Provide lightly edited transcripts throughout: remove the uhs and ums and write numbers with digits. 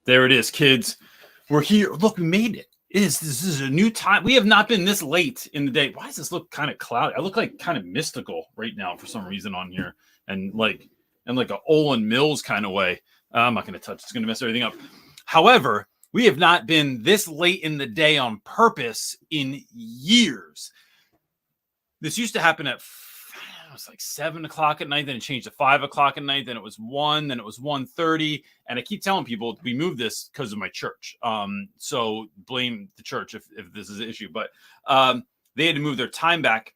There it is, kids. We're here. Look, we made it. This is a new time. We have not been this late in the day. Why does this look kind of cloudy? I look like kind of mystical right now for some reason on here, and like a Olin Mills kind of way. I'm not going to touch. It's going to mess everything up. However, we have not been this late in the day on purpose in years. This used to happen at it was like 7 o'clock at night, then it changed to 5 o'clock at night, then it was 1, then it was 1:30. And I keep telling people we moved this because of my church. So blame the church if this is an issue. But they had to move their time back.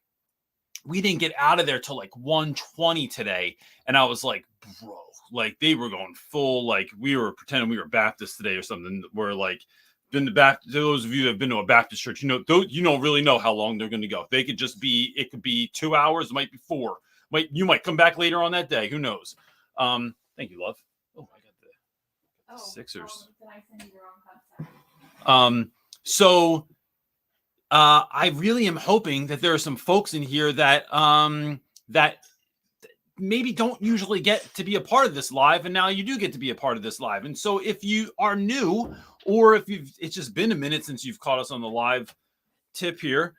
We didn't get out of there till like 1:20 today. And I was like, bro, like they were going full, like we were pretending we were Baptist today or something. We're like, been to Baptist, those of you that have been to a Baptist church, you don't really know how long they're going to go. They could just be, it could be 2 hours, it might be 4. You might come back later on that day. Who knows? Thank you, love. Oh, I got the Sixers. Did I send you the wrong cup? So I really am hoping that there are some folks in here that that maybe don't usually get to be a part of this live, and now you do get to be a part of this live. And so if you are new, or if it's just been a minute since you've caught us on the live tip here,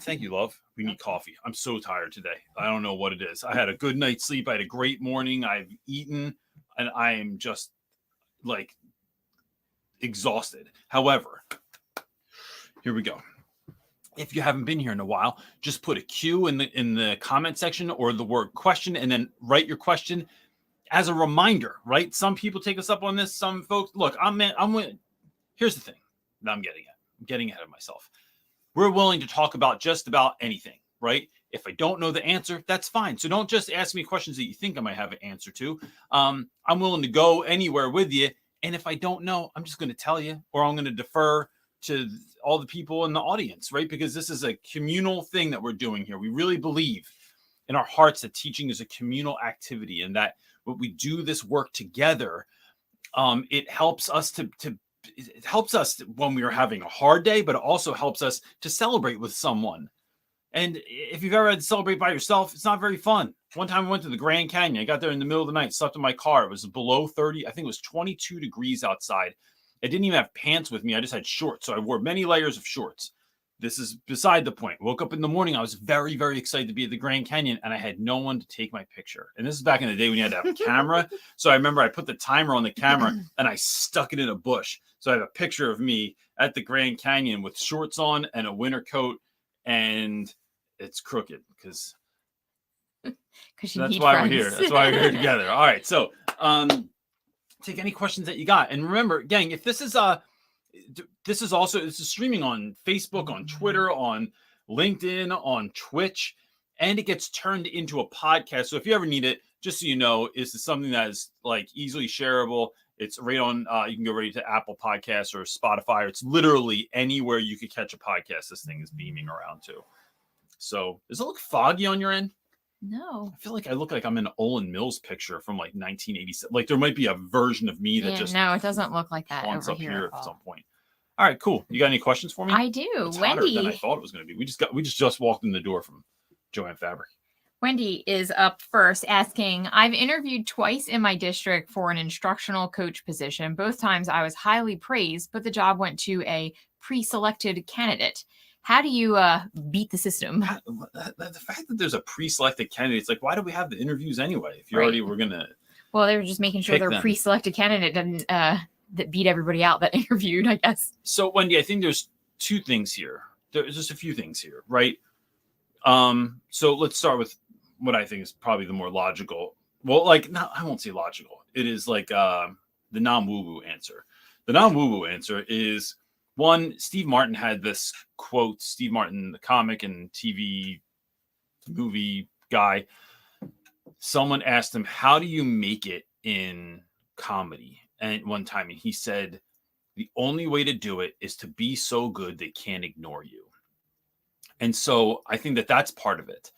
thank you, love. We need coffee. I'm so tired today. I don't know what it is. I had a good night's sleep. I had a great morning. I've eaten, and I am just like exhausted. However, here we go. If you haven't been here in a while, just put a Q in the comment section or the word question, and then write your question as a reminder, right? Some people take us up on this. Some folks, look, here's the thing that I'm getting ahead of myself. We're willing to talk about just about anything, right? If I don't know the answer, that's fine. So don't just ask me questions that you think I might have an answer to. I'm willing to go anywhere with you. And if I don't know, I'm just going to tell you, or I'm going to defer to all the people in the audience, right? Because this is a communal thing that we're doing here. We really believe in our hearts that teaching is a communal activity, and that when we do this work together, it helps us it helps us when we are having a hard day, but it also helps us to celebrate with someone. And if you've ever had to celebrate by yourself, it's not very fun. One time I went to the Grand Canyon. I got there in the middle of the night, slept in my car. It was below 30. I think it was 22 degrees outside. I didn't even have pants with me. I just had shorts. So I wore many layers of shorts. This is beside the point. Woke up in the morning. I was very, very excited to be at the Grand Canyon, and I had no one to take my picture. And this is back in the day when you had to have a camera. So I remember I put the timer on the camera and I stuck it in a bush. So I have a picture of me at the Grand Canyon with shorts on and a winter coat, and it's crooked because that's why we're here. That's why we're here together. All right. So take any questions that you got. And remember, gang, if this is streaming on Facebook, on Twitter, on LinkedIn, on Twitch, and it gets turned into a podcast. So if you ever need it, just so you know, this is something that is like easily shareable. It's right on, you can go right to Apple Podcasts or Spotify. It's literally anywhere you could catch a podcast. This thing is beaming around to. So does it look foggy on your end? No. I feel like I look like I'm in an Olin Mills picture from like 1987. Like there might be a version of me that just no, it doesn't look like that wants over up here at some point. All right, cool. You got any questions for me? I do. It's Wendy, hotter than I thought it was going to be. We just walked in the door from Joanne Fabric. Wendy is up first asking, I've interviewed twice in my district for an instructional coach position. Both times I was highly praised, but the job went to a pre-selected candidate. How do you beat the system? The fact that there's a pre-selected candidate, it's like, why do we have the interviews anyway? If you already were going to. Well, they were just making sure their pre-selected candidate didn't that beat everybody out that interviewed, I guess. So, Wendy, I think there's two things here. There's just a few things here, right? So let's start with what I think is probably the more logical. Well, like, no, I won't say logical. It is like the non-woo-woo answer. The non-woo-woo answer is, one, Steve Martin had this quote. Steve Martin, the comic and TV movie guy, someone asked him, how do you make it in comedy? And one time, and he said, the only way to do it is to be so good they can't ignore you. And so I think that that's part of it.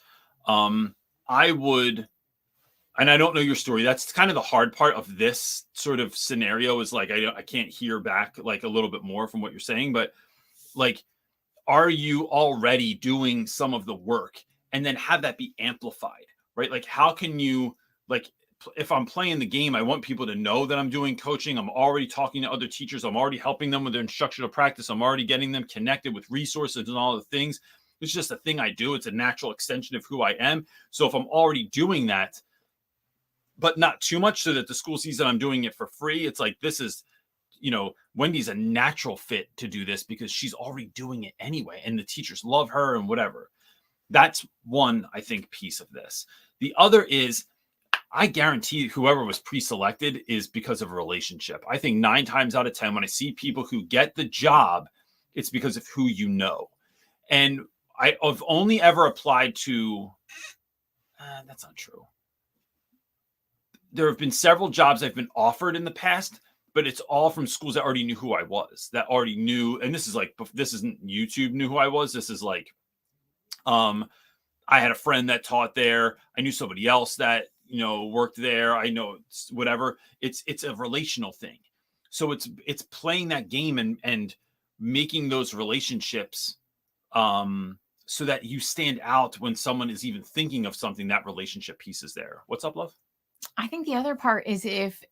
I would, and I don't know your story. That's kind of the hard part of this sort of scenario is like, I can't hear back like a little bit more from what you're saying, but like, are you already doing some of the work and then have that be amplified, right? Like, how can you like if I'm playing the game, I want people to know that I'm doing coaching. I'm already talking to other teachers. I'm already helping them with their instructional practice. I'm already getting them connected with resources and all the things. It's just a thing I do. It's a natural extension of who I am. So if I'm already doing that, but not too much so that the school sees that I'm doing it for free, it's like, this is, Wendy's a natural fit to do this because she's already doing it anyway. And the teachers love her and whatever. That's one, I think, piece of this. The other is, I guarantee whoever was pre-selected is because of a relationship. I think 9 times out of 10, when I see people who get the job, it's because of who you know. And I've only ever applied to, that's not true. There have been several jobs I've been offered in the past, but it's all from schools that already knew who I was, that already knew. And this isn't YouTube knew who I was. This is like, I had a friend that taught there. I knew somebody else that, worked there. I know whatever. It's a relational thing. So it's playing that game and making those relationships, so that you stand out when someone is even thinking of something. That relationship piece is there. What's up, love? I think the other part is if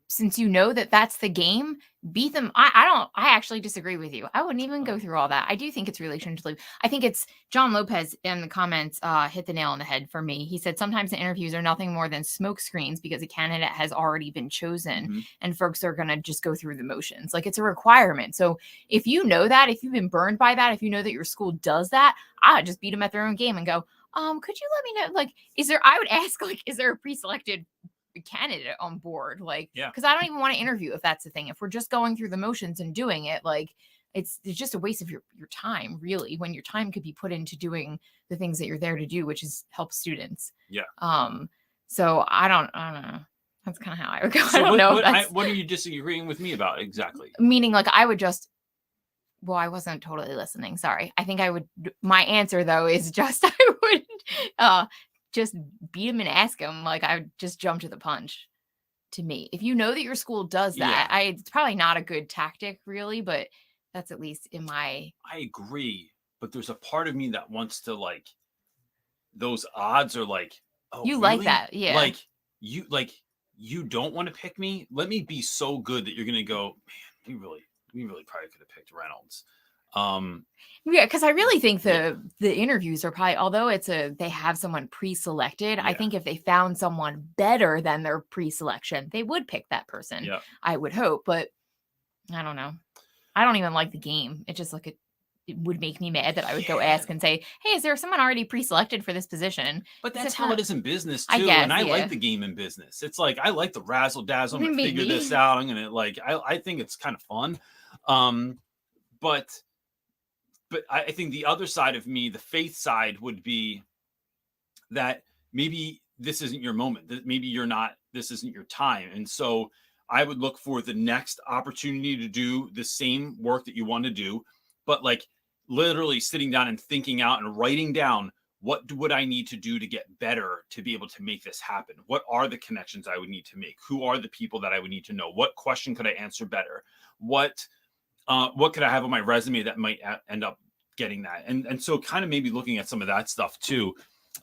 since you know that that's the game, beat them. I actually disagree with you. I wouldn't even go through all that. I do think it's relationship. I think it's John Lopez in the comments hit the nail on the head for me. He said sometimes the interviews are nothing more than smoke screens because a candidate has already been chosen and folks are going to just go through the motions. Like, it's a requirement. So if you know that, if you've been burned by that, if you know that your school does that, I would just beat them at their own game and go, could you let me know, like, I would ask, like, is there a pre-selected candidate on board? Like, because I don't even want to interview if that's the thing. If we're just going through the motions and doing it, like, it's just a waste of your time, really, when your time could be put into doing the things that you're there to do, which is help students. So I don't know. That's kind of how I would go. So I don't know. What are you disagreeing with me about exactly? Meaning, like, I would just, well, I wasn't totally listening. Sorry. I think I would, my answer though is just, I would just beat him and ask him. Like, I would just jump to the punch. To me, if you know that your school does that, it's probably not a good tactic, really, but that's at least in my. I agree, but there's a part of me that wants to, like, those odds are like, oh, you really? Like that, yeah. Like you don't want to pick me. Let me be so good that you're gonna go, man, we really probably could have picked Reynolds. Yeah, because I really think the interviews are probably, although they have someone pre-selected, I think if they found someone better than their pre-selection, they would pick that person. Yeah. I would hope, but I don't know. I don't even like the game. It just it would make me mad that I would go ask and say, hey, is there someone already pre-selected for this position? But that's how it is in business too. I guess, and I like the game in business. It's like, I like the razzle dazzle. I'm gonna figure this out. I'm gonna, like, I think it's kind of fun. But I think the other side of me, the faith side, would be that maybe this isn't your moment. That maybe this isn't your time. And so I would look for the next opportunity to do the same work that you want to do, but, like, literally sitting down and thinking out and writing down, what would I need to do to get better to be able to make this happen? What are the connections I would need to make? Who are the people that I would need to know? What question could I answer better? What could I have on my resume that might end up getting that? And so kind of maybe looking at some of that stuff too,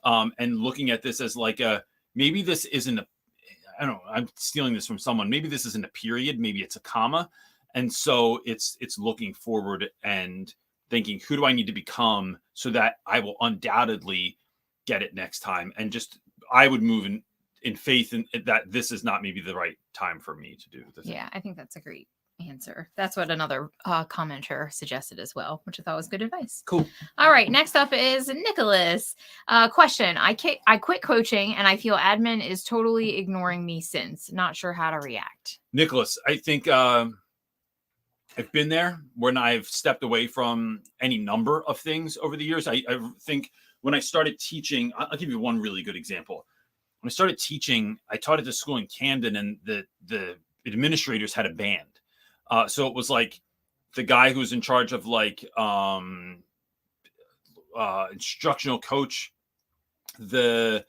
and looking at this as like maybe this isn't I don't know, I'm stealing this from someone. Maybe this isn't a period, maybe it's a comma. And so it's looking forward and thinking, who do I need to become so that I will undoubtedly get it next time? And just, I would move in faith in that this is not maybe the right time for me to do this. Yeah, I think that's a great answer. That's what another commenter suggested as well, which I thought was good advice. Cool. All right, next up is Nicholas. Question: I quit coaching and I feel admin is totally ignoring me since. Not sure how to react. Nicholas, I think I've been there when I've stepped away from any number of things over the years. I think when I started teaching, I'll give you one really good example. When I started teaching, I taught at the school in Camden, and the administrators had a band. So it was like the guy who was in charge of, like, instructional coach, the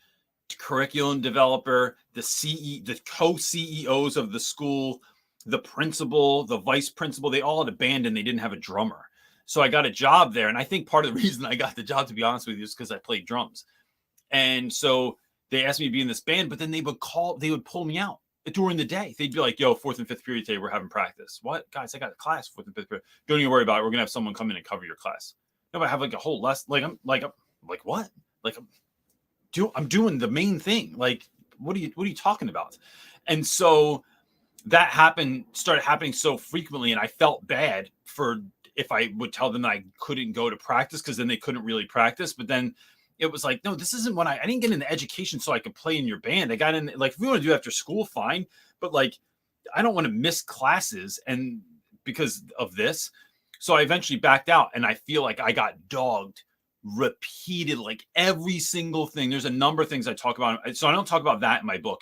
curriculum developer, the co-CEOs of the school, the principal, the vice principal, they all had a band and they didn't have a drummer. So I got a job there. And I think part of the reason I got the job, to be honest with you, is because I played drums. And so they asked me to be in this band, but then they would pull me out during the day. They'd be like, yo, fourth and fifth period today, we're having practice. What? Guys, I got a class, fourth and fifth period. Don't even worry about it. We're going to have someone come in and cover your class. No, but I have like a whole lesson. I'm like, what? Like, I'm doing the main thing. Like, what are you talking about? And so that started happening so frequently. And I felt bad for if I would tell them that I couldn't go to practice, because then they couldn't really practice. But then it was like, no, this isn't what I didn't get into education so I could play in your band. I got in, like, if we want to do after school, fine. But like, I don't want to miss classes and because of this. So I eventually backed out, and I feel like I got dogged repeated, like every single thing. There's a number of things I talk about. So I don't talk about that in my book,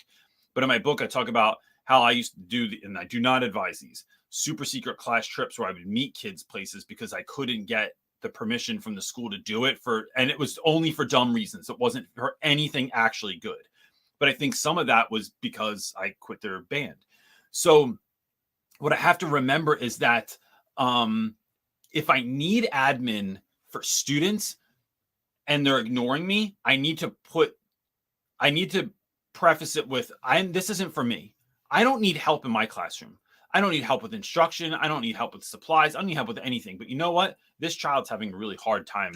but in my book, I talk about how I used to do, and I do not advise these super secret class trips where I would meet kids places because I couldn't get the permission from the school to do it and it was only for dumb reasons. It wasn't for anything actually good. But I think some of that was because I quit their band. So what I have to remember is that if I need admin for students and they're ignoring me, I need to preface it with, this isn't for me. I don't need help in my classroom. I don't need help with instruction. I don't need help with supplies. I don't need help with anything. But you know what? This child's having a really hard time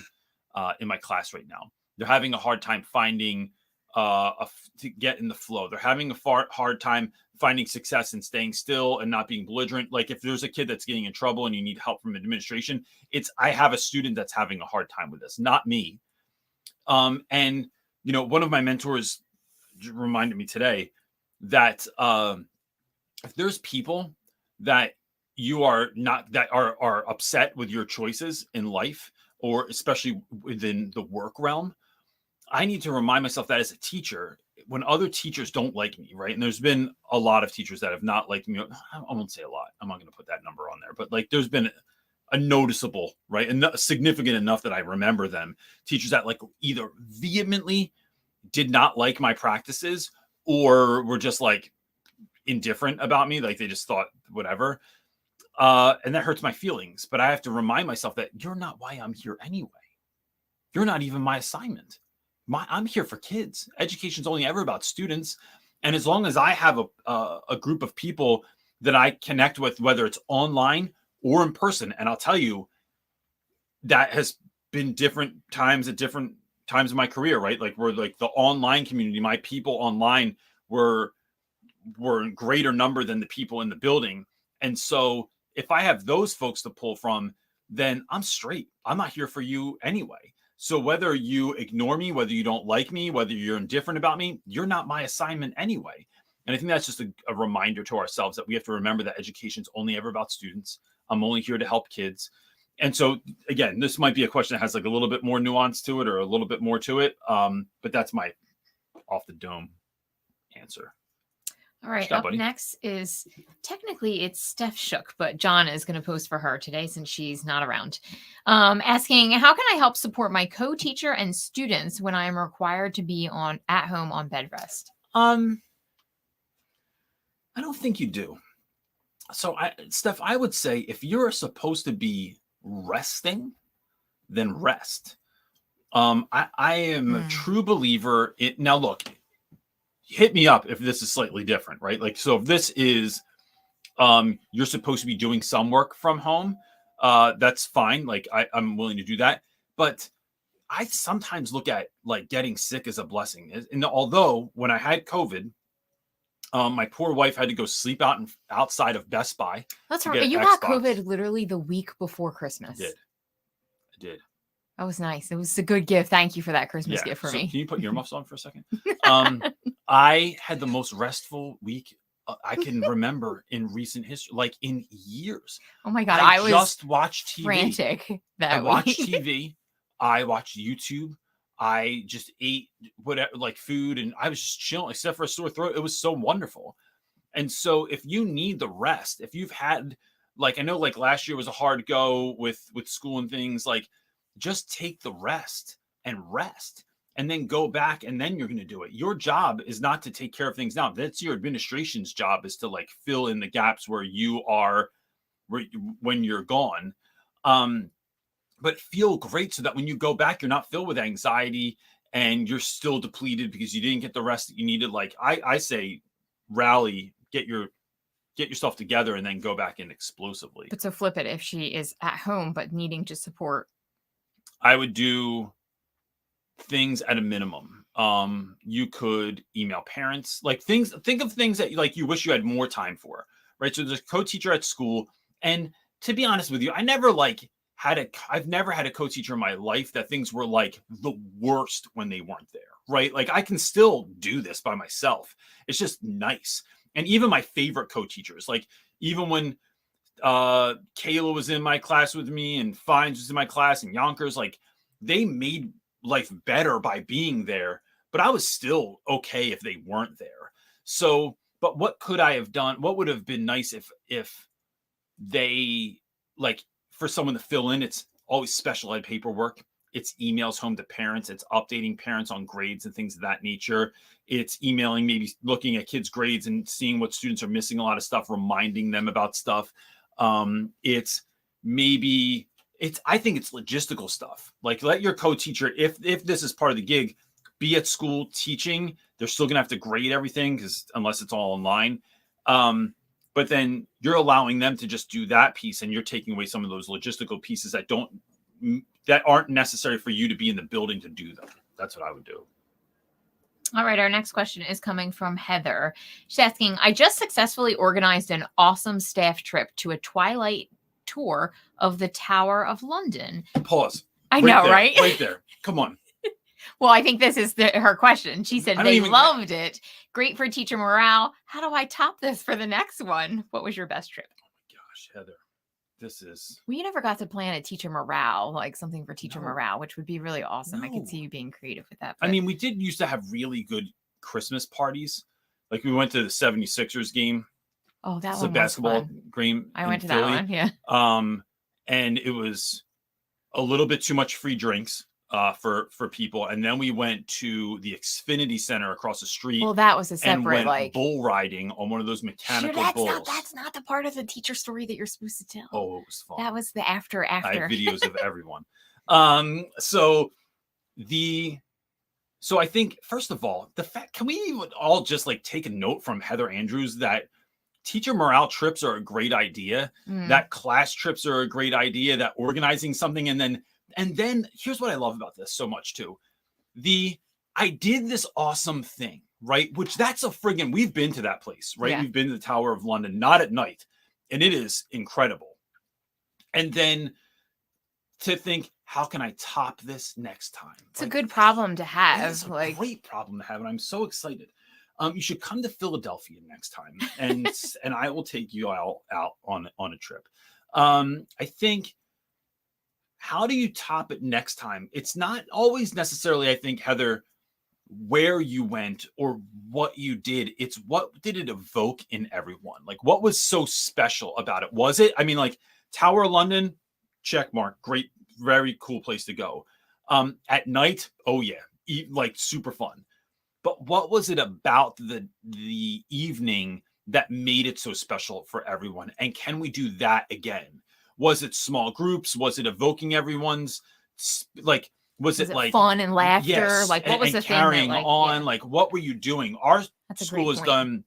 in my class right now. They're having a hard time finding to get in the flow. They're having a hard time finding success and staying still and not being belligerent. Like if there's a kid that's getting in trouble and you need help from administration, I have a student that's having a hard time with this, not me. And you know, one of my mentors reminded me today that if there's people that you are not, that are upset with your choices in life, or especially within the work realm, I need to remind myself that as a teacher, when other teachers don't like me, right? And there's been a lot of teachers that have not liked me. I won't say a lot. I'm not going to put that number on there, but like there's been a noticeable, right? And significant enough that I remember them. Teachers that like either vehemently did not like my practices or were just like indifferent about me. Like they just thought whatever. And that hurts my feelings, but I have to remind myself that you're not why I'm here anyway. You're not even my assignment. I'm here for kids. Education's only ever about students. And as long as I have a group of people that I connect with, whether it's online or in person, and I'll tell you, that has been different times at different times in my career, right? Like we're like the online community, my people online were in greater number than the people in the building. And so if I have those folks to pull from, then I'm straight. I'm not here for you anyway. So whether you ignore me, whether you don't like me, whether you're indifferent about me, you're not my assignment anyway. And I think that's just a reminder to ourselves that we have to remember that education's only ever about students. I'm only here to help kids. And so again, this might be a question that has like a little bit more nuance to it or a little bit more to it. But that's my off the dome answer. All right. Up next is technically it's Steph Shook, but John is going to post for her today since she's not around. Asking, how can I help support my co-teacher and students when I am required to be at home on bed rest? I don't think you do. So Steph, I would say if you're supposed to be resting, then rest. I am a true believer in, now look, hit me up if this is slightly different, right? Like, so if this is, you're supposed to be doing some work from home, that's fine. Like I'm willing to do that. But I sometimes look at like getting sick as a blessing. And although when I had COVID, my poor wife had to go sleep outside of Best Buy. That's right. You got COVID literally the week before Christmas. I did. That was nice. It was a good gift. Thank you for that Christmas gift for me. Can you put earmuffs on for a second? I had the most restful week I can remember in recent history, like in years. Oh my God. I just watched TV. Frantic I watched TV. I watched YouTube. I just ate whatever, like food, and I was just chilling, except for a sore throat. It was so wonderful. And so if you need the rest, if you've had, like, I know like last year was a hard go with school and things, like just take the rest and then go back and then you're going to do it. Your job is not to take care of things now. That's your administration's job, is to like fill in the gaps where you are when you're gone. But feel great so that when you go back, you're not filled with anxiety and you're still depleted because you didn't get the rest that you needed, like I say, rally, get yourself together, and then go back in explosively. But so flip it, if she is at home but needing to support. I would do things at a minimum. You could email parents, like think of things that like you wish you had more time for, right? So there's a co-teacher at school, and to be honest with you, I've never had a co-teacher in my life that things were like the worst when they weren't there, right? Like I can still do this by myself. It's just nice. And even my favorite co-teachers, like even when Kayla was in my class with me and Fines was in my class and Yonkers, like they made life better by being there, but I was still okay if they weren't there. So, but what could I have done? What would have been nice if they, like, for someone to fill in? It's always special ed paperwork. It's emails home to parents. It's updating parents on grades and things of that nature. It's emailing, maybe looking at kids' grades and seeing what students are missing, a lot of stuff, reminding them about stuff. It's maybe I think it's logistical stuff. Like let your co-teacher, if this is part of the gig, be at school teaching. They're still gonna have to grade everything because unless it's all online. But then you're allowing them to just do that piece, and you're taking away some of those logistical pieces that aren't necessary for you to be in the building to do them. That's what I would do. All right, our next question is coming from Heather. She's asking, I just successfully organized an awesome staff trip to a twilight tour of the Tower of London. Pause. I know, there, right? Right there. Come on. Well, I think this is her question. She said they loved it. Great for teacher morale. How do I top this for the next one? What was your best trip? Oh my gosh, Heather. This is... We never got to plan a teacher morale, like something for teacher morale, which would be really awesome. I could see you being creative with that. But... I mean, we did used to have really good Christmas parties. Like we went to the 76ers game. Oh, that was one a basketball was fun. game. I went to Philly. that one, yeah. And it was a little bit too much free drinks for people. And then we went to the Xfinity Center across the street. Well, that was a separate, and went like bull riding on one of those mechanical bulls. That's not the part of the teacher story that you're supposed to tell. Oh, it was fun. That was the after. I have videos of everyone. So I think, first of all, can we all just like take a note from Heather Andrews that teacher morale trips are a great idea, that class trips are a great idea, that organizing something, and then here's what I love about this so much too. I did this awesome thing, right? Which that's a friggin', we've been to that place, right? Yeah. We've been to the Tower of London, not at night. And it is incredible. And then to think, how can I top this next time? It's a good problem to have. It's a great problem to have. And I'm so excited. You should come to Philadelphia next time, and and I will take you out on a trip. I think, how do you top it next time? It's not always necessarily, I think, Heather, where you went or what you did. It's what did it evoke in everyone? Like, what was so special about it? Was it, I mean, like Tower of London, check mark, great, very cool place to go. At night, oh yeah, like super fun. But what was it about the evening that made it so special for everyone? And can we do that again? Was it small groups? Was it evoking everyone's, like, was it like fun and laughter? Yes, like, what was the carrying thing that, on? Yeah. Like, what were you doing? Our school has point. done.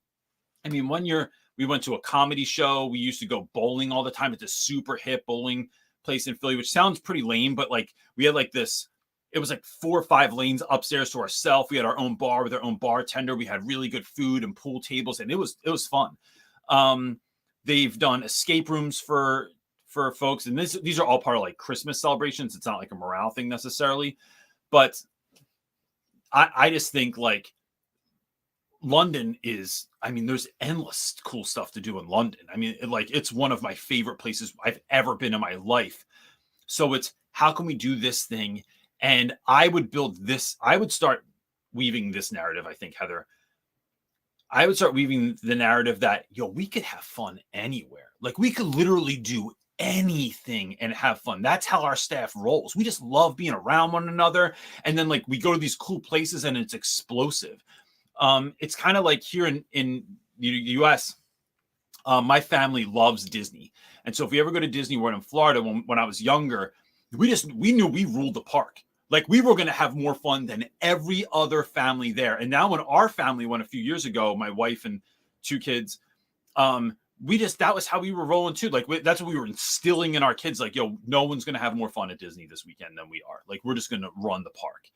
I mean, one year we went to a comedy show. We used to go bowling all the time at this super hip bowling place in Philly, which sounds pretty lame, but like we had like this. It was like 4 or 5 lanes upstairs to ourselves. We had our own bar with our own bartender. We had really good food and pool tables, and it was fun. They've done escape rooms for folks, and these are all part of like Christmas celebrations. It's not like a morale thing necessarily, but I just think like London is, I mean, there's endless cool stuff to do in London. I mean, it's one of my favorite places I've ever been in my life. So it's, how can we do this thing? And I would start weaving this narrative, I think, Heather. I would start weaving the narrative that, we could have fun anywhere. Like, we could literally do anything and have fun. That's how our staff rolls. We just love being around one another. And then, like, we go to these cool places and it's explosive. It's kind of like here in the U.S., my family loves Disney. And so if we ever go to Disney World in Florida, when I was younger, we knew we ruled the park. Like we were going to have more fun than every other family there. And now when our family went a few years ago, my wife and 2 kids, that was how we were rolling too. Like that's what we were instilling in our kids. Like, yo, no one's going to have more fun at Disney this weekend than we are. Like, we're just going to run the park.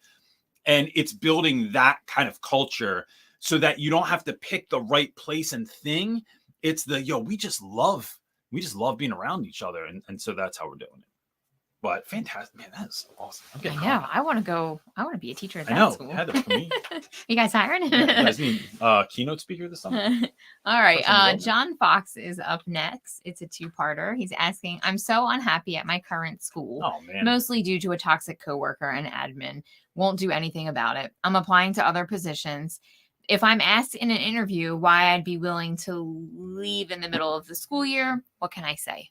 And it's building that kind of culture so that you don't have to pick the right place and thing. It's we just love being around each other. And so that's how we're doing it. But fantastic, man, that's awesome. I know. I want to be a teacher at that I know. school. Heather, for me. You guys hiring? You guys need keynote speaker this summer? All right. John Fox is up next. It's a 2-parter. He's asking, I'm so unhappy at my current school. Oh, man. Mostly due to a toxic coworker and admin. Won't do anything about it. I'm applying to other positions. If I'm asked in an interview why I'd be willing to leave in the middle of the school year, what can I say?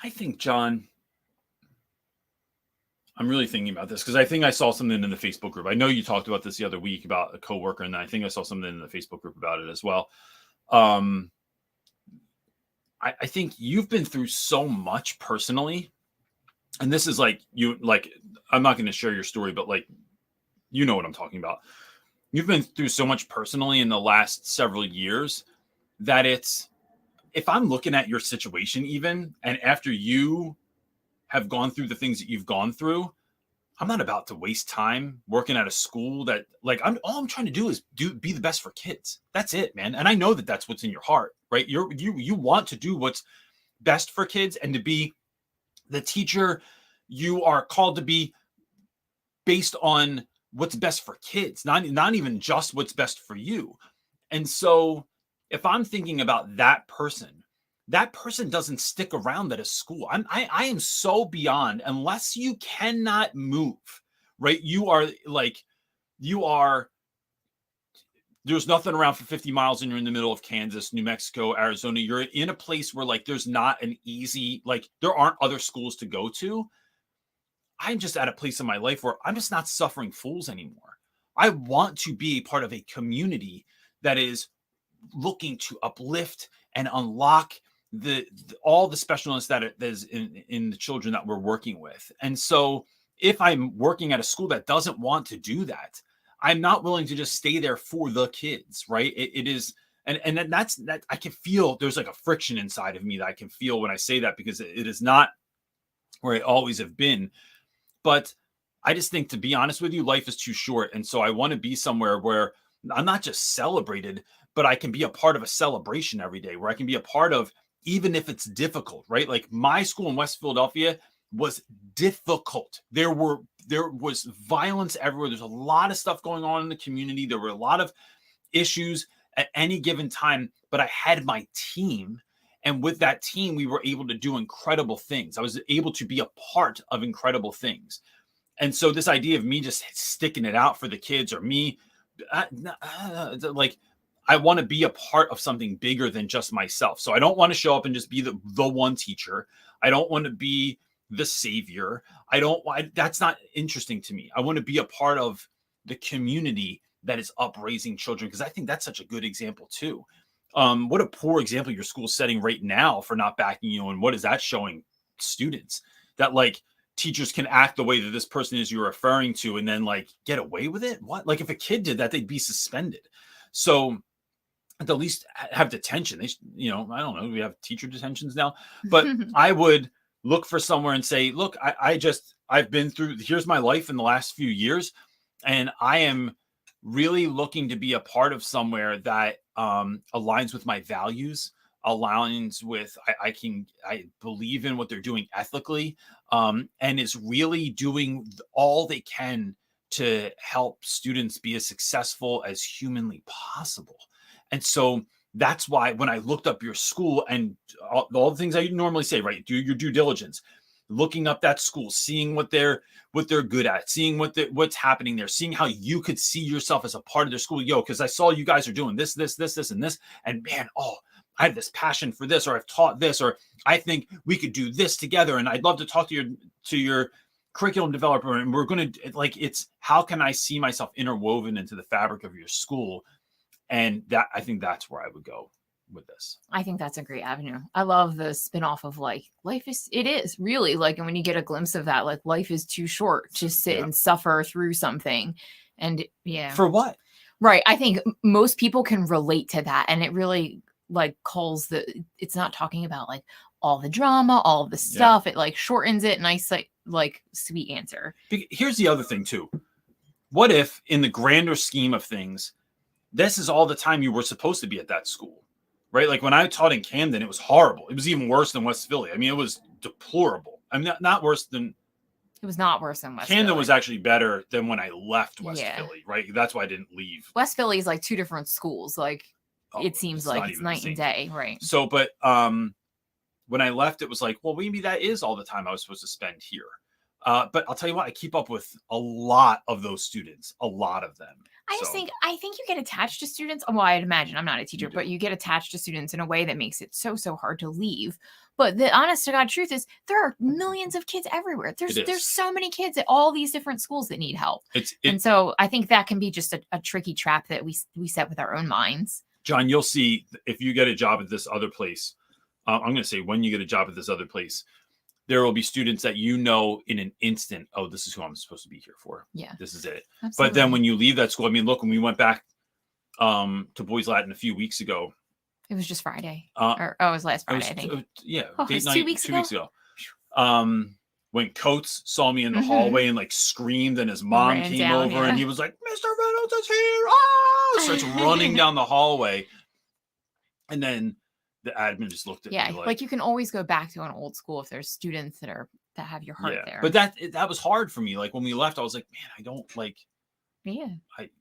I think, John, I'm really thinking about this because I think I saw something in the Facebook group. I know you talked about this the other week about a coworker, and I think I saw something in the Facebook group about it as well. I think you've been through so much personally, and this is I'm not going to share your story, but you know what I'm talking about. You've been through so much personally in the last several years that if I'm looking at your situation even, and after you have gone through the things that you've gone through, I'm not about to waste time working at a school that all I'm trying to do is be the best for kids. That's it, man. And I know that that's what's in your heart, right? You want to do what's best for kids and to be the teacher you are called to be based on what's best for kids, not even just what's best for you. And so if I'm thinking about that person doesn't stick around at a school. I am so beyond, unless you cannot move, right? There's nothing around for 50 miles and you're in the middle of Kansas, New Mexico, Arizona. You're in a place where there's not an easy, there aren't other schools to go to. I'm just at a place in my life where I'm just not suffering fools anymore. I want to be a part of a community that is looking to uplift and unlock all the specialness that is in the children that we're working with. And so if I'm working at a school that doesn't want to do that, I'm not willing to just stay there for the kids, right? It is, and that's that I can feel there's a friction inside of me that I can feel when I say that, because it is not where I always have been. But I just think, to be honest with you, life is too short. And so I want to be somewhere where I'm not just celebrated, but I can be a part of a celebration every day, where I can be a part of, even if it's difficult, right? Like my school in West Philadelphia was difficult. There was violence everywhere. There's a lot of stuff going on in the community. There were a lot of issues at any given time, but I had my team. And with that team, we were able to do incredible things. I was able to be a part of incredible things. And so this idea of me just sticking it out for the kids, or me, I want to be a part of something bigger than just myself. So I don't want to show up and just be the one teacher. I don't want to be the savior. That's not interesting to me. I want to be a part of the community that is upraising children, because I think that's such a good example too. What a poor example your school's setting right now for not backing you. And what is that showing students? That teachers can act the way that this person is you're referring to and then get away with it? What? If a kid did that, they'd be suspended. So at the least have detention. They, I don't know. We have teacher detentions now, but I would look for somewhere and say, look, I've been through, here's my life in the last few years. And I am really looking to be a part of somewhere that aligns with my values, aligns with, I believe in what they're doing ethically, and is really doing all they can to help students be as successful as humanly possible. And so that's why when I looked up your school and all the things I normally say, right? Do your due diligence, looking up that school, seeing what they're good at, seeing what's happening there, seeing how you could see yourself as a part of their school. Because I saw you guys are doing this, and this, and man, I have this passion for this, or I've taught this, or I think we could do this together. And I'd love to talk to your curriculum developer. And we're going to it's how can I see myself interwoven into the fabric of your school? And that, I think that's where I would go with this. I think that's a great avenue. I love the spinoff of like it is really like, and when you get a glimpse of that, like life is too short to sit and suffer through something. And For what? Right. I think most people can relate to that. And it really like it's not talking about like all the drama, all the stuff. It like shortens it. Nice, like sweet answer. Here's the other thing too. What if in the grander scheme of things, this is all the time you were supposed to be at that school, right? Like when I taught in Camden, it was horrible. It was even worse than West Philly. I mean, it was deplorable. I mean, not worse than. It was not worse than West Camden Philly. was actually better than when I left West Philly, right? That's why I didn't leave. West Philly is like two different schools. Like it seems like it's night and day, right? So, but when I left, it was like, well, maybe that is all the time I was supposed to spend here. But I'll tell you what, I keep up with a lot of those students, a lot of them. I think you get attached to students. Well, I'd imagine I'm not a teacher, but you get attached to students in a way that makes it so hard to leave. But the honest to God truth is there are millions of kids everywhere. There's so many kids at all these different schools that need help. And so I think that can be just a tricky trap that we set with our own minds. John, you'll see if you get a job at this other place. I'm going to say when you get a job at this other place, there will be students that in an instant, oh, this is who I'm supposed to be here for. Yeah. This is it. Absolutely. But then when you leave that school, I mean, look, when we went back to Boys Latin a few weeks ago. It was just Friday. It was last Friday, I think. Date night 2 weeks ago. When Coates saw me in the hallway and like screamed and his mom came over and he was like, Mr. Reynolds is here. Oh! Starts running down the hallway. And then the admin just looked at me like you can always go back to an old school if there's students that have your heart there. But that was hard for me. Like when we left, I was like, man, I don't like. Yeah.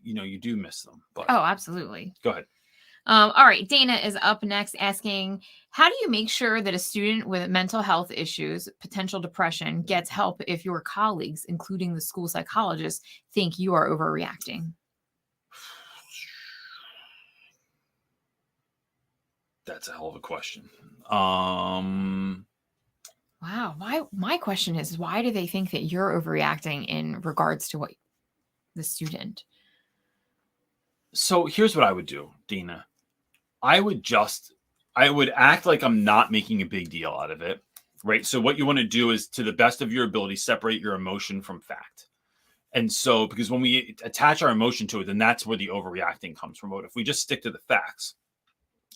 You do miss them. But oh, absolutely. Go ahead. All right. Dana is up next asking, how do you make sure that a student with mental health issues, potential depression, gets help if your colleagues, including the school psychologist, think you are overreacting? That's a hell of a question. Wow. My question is, why do they think that you're overreacting in regards to what the student? So here's what I would do, Dina. I would act like I'm not making a big deal out of it, right? So what you want to do is, to the best of your ability, separate your emotion from fact. And so, because when we attach our emotion to it, then that's where the overreacting comes from. But if we just stick to the facts,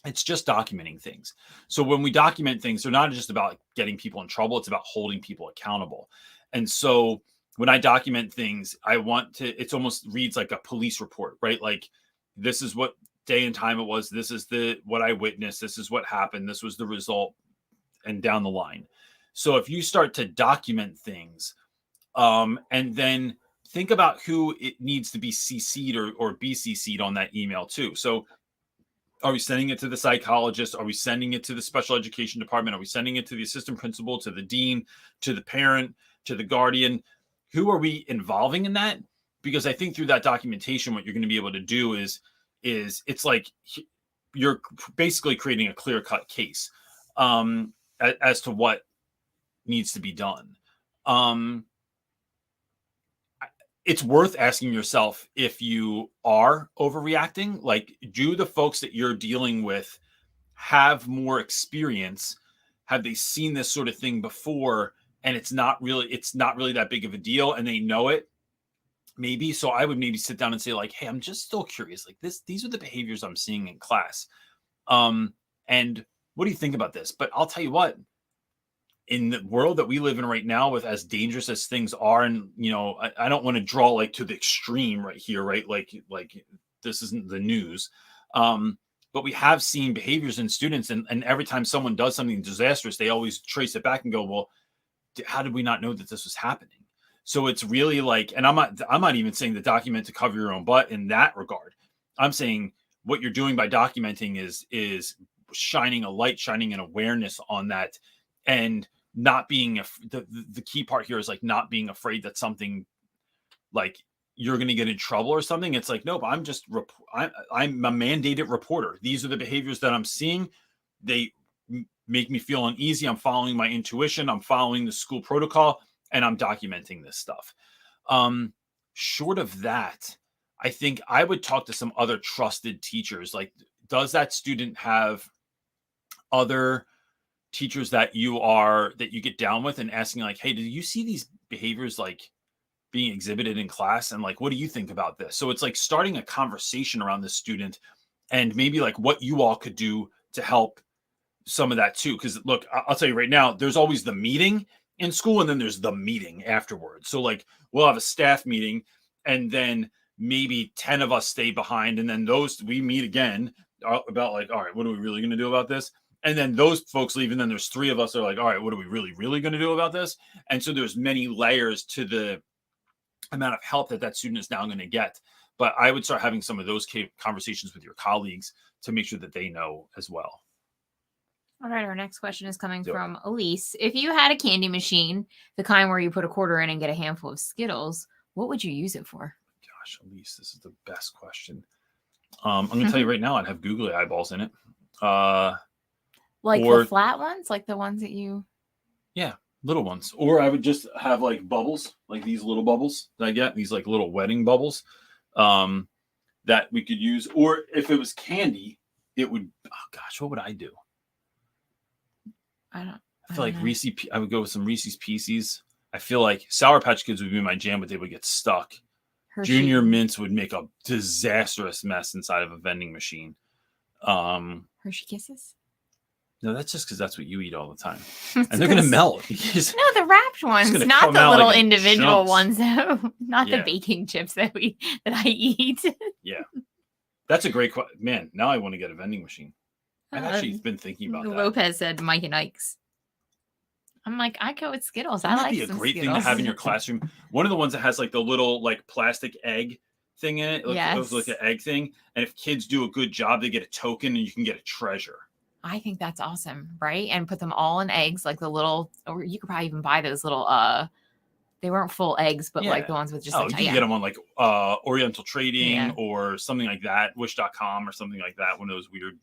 it's just documenting things. So when we document things, they're not just about getting people in trouble. It's about holding people accountable. And so when I document things, it almost reads like a police report, right? Like, this is what day and time it was. This is what I witnessed. This is what happened. This was the result, and down the line. So if you start to document things, and then think about who it needs to be CC'd or be CC'd on that email too. So are we sending it to the psychologist? Are we sending it to the special education department? Are we sending it to the assistant principal, to the dean, to the parent, to the guardian? Who are we involving in that? Because I think through that documentation, what you're going to be able to do is it's like you're basically creating a clear-cut case as to what needs to be done. It's worth asking yourself if you are overreacting. Like, do the folks that you're dealing with have more experience? Have they seen this sort of thing before? And it's not really that big of a deal, and they know it. Maybe. So I would maybe sit down and say, like, hey, I'm just still curious. Like, these are the behaviors I'm seeing in class. And what do you think about this? But I'll tell you what, in the world that we live in right now, with as dangerous as things are, and I don't want to draw like to the extreme right here, right? Like this isn't the news. But we have seen behaviors in students, and every time someone does something disastrous, they always trace it back and go, well, how did we not know that this was happening? So it's really like, and I'm not even saying to document to cover your own butt in that regard. I'm saying what you're doing by documenting is shining a light, shining an awareness on that, and not being the key part here is like not being afraid that something, like, you're going to get in trouble or something. It's like, nope, I'm a mandated reporter. These are the behaviors that I'm seeing. They make me feel uneasy. I'm following my intuition. I'm following the school protocol, and I'm documenting this stuff. Short of that, I think I would talk to some other trusted teachers. Like, does that student have other teachers that you get down with and asking like, hey, do you see these behaviors like being exhibited in class? And like, what do you think about this? So it's like starting a conversation around this student and maybe like what you all could do to help some of that too. Because look, I'll tell you right now, there's always the meeting in school and then there's the meeting afterwards. So like we'll have a staff meeting and then maybe 10 of us stay behind and then we meet again about like, all right, what are we really going to do about this? And then those folks leave and then there's 3 of us that are like, all right, what are we really going to do about this? And so there's many layers to the amount of help that student is now going to get. But I would start having some of those conversations with your colleagues to make sure that they know as well. All right, our next question is coming from Elise. If you had a candy machine, the kind where you put a quarter in and get a handful of Skittles, what would you use it for? Gosh, Elise, this is the best question. I'm going to tell you right now, I'd have googly eyeballs in it. Like the flat ones? Like the ones that you... Yeah, little ones. Or I would just have like bubbles, like these little bubbles that I get, these like little wedding bubbles that we could use. Or if it was candy, it would, oh gosh, what would I do? I feel like I would go with some Reese's Pieces. I feel like Sour Patch Kids would be my jam, but they would get stuck. Hershey. Junior Mints would make a disastrous mess inside of a vending machine. Hershey Kisses? No, that's just because that's what you eat all the time. And they're going to melt. No, the wrapped ones, not the little like individual ones, though. Not the baking chips that I eat. Yeah. That's a great question. Man, now I want to get a vending machine. I've actually been thinking about that. Lopez said Mike and Ike's. I'm like, I go with Skittles. That'd be a great thing to have in your classroom. One of the ones that has like the little like plastic egg thing in it. It looks like an egg thing. And if kids do a good job, they get a token and you can get a treasure. I think that's awesome, right? And put them all in eggs, like the little, or you could probably even buy those little, they weren't full eggs, but like the ones with just you can get them on like Oriental Trading or something like that, Wish.com or something like that. One of those weird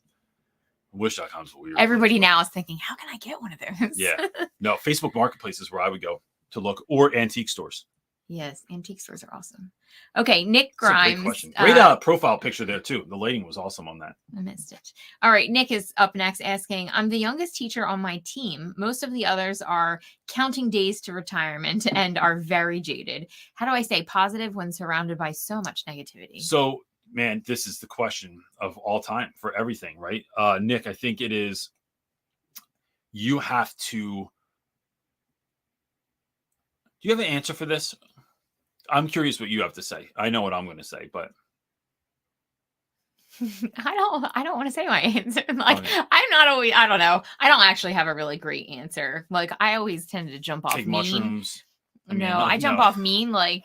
Wish.com's weird. Everybody now is thinking, how can I get one of those? Yeah. No, Facebook Marketplace is where I would go to look, or antique stores. Yes, antique stores are awesome. Okay, Nick Grimes. Great profile picture there too. The lighting was awesome on that. I missed it. All right, Nick is up next asking, I'm the youngest teacher on my team. Most of the others are counting days to retirement and are very jaded. How do I stay positive when surrounded by so much negativity? So, man, this is the question of all time for everything, right? Nick, I think it is, you have to, do you have an answer for this? I'm curious what you have to say. I know what I'm going to say, but I don't want to say my answer. Like, okay. I'm not always, I don't know. I don't actually have a really great answer. Like, I always tend to jump off Take mean. Mushrooms. I jump off mean, like,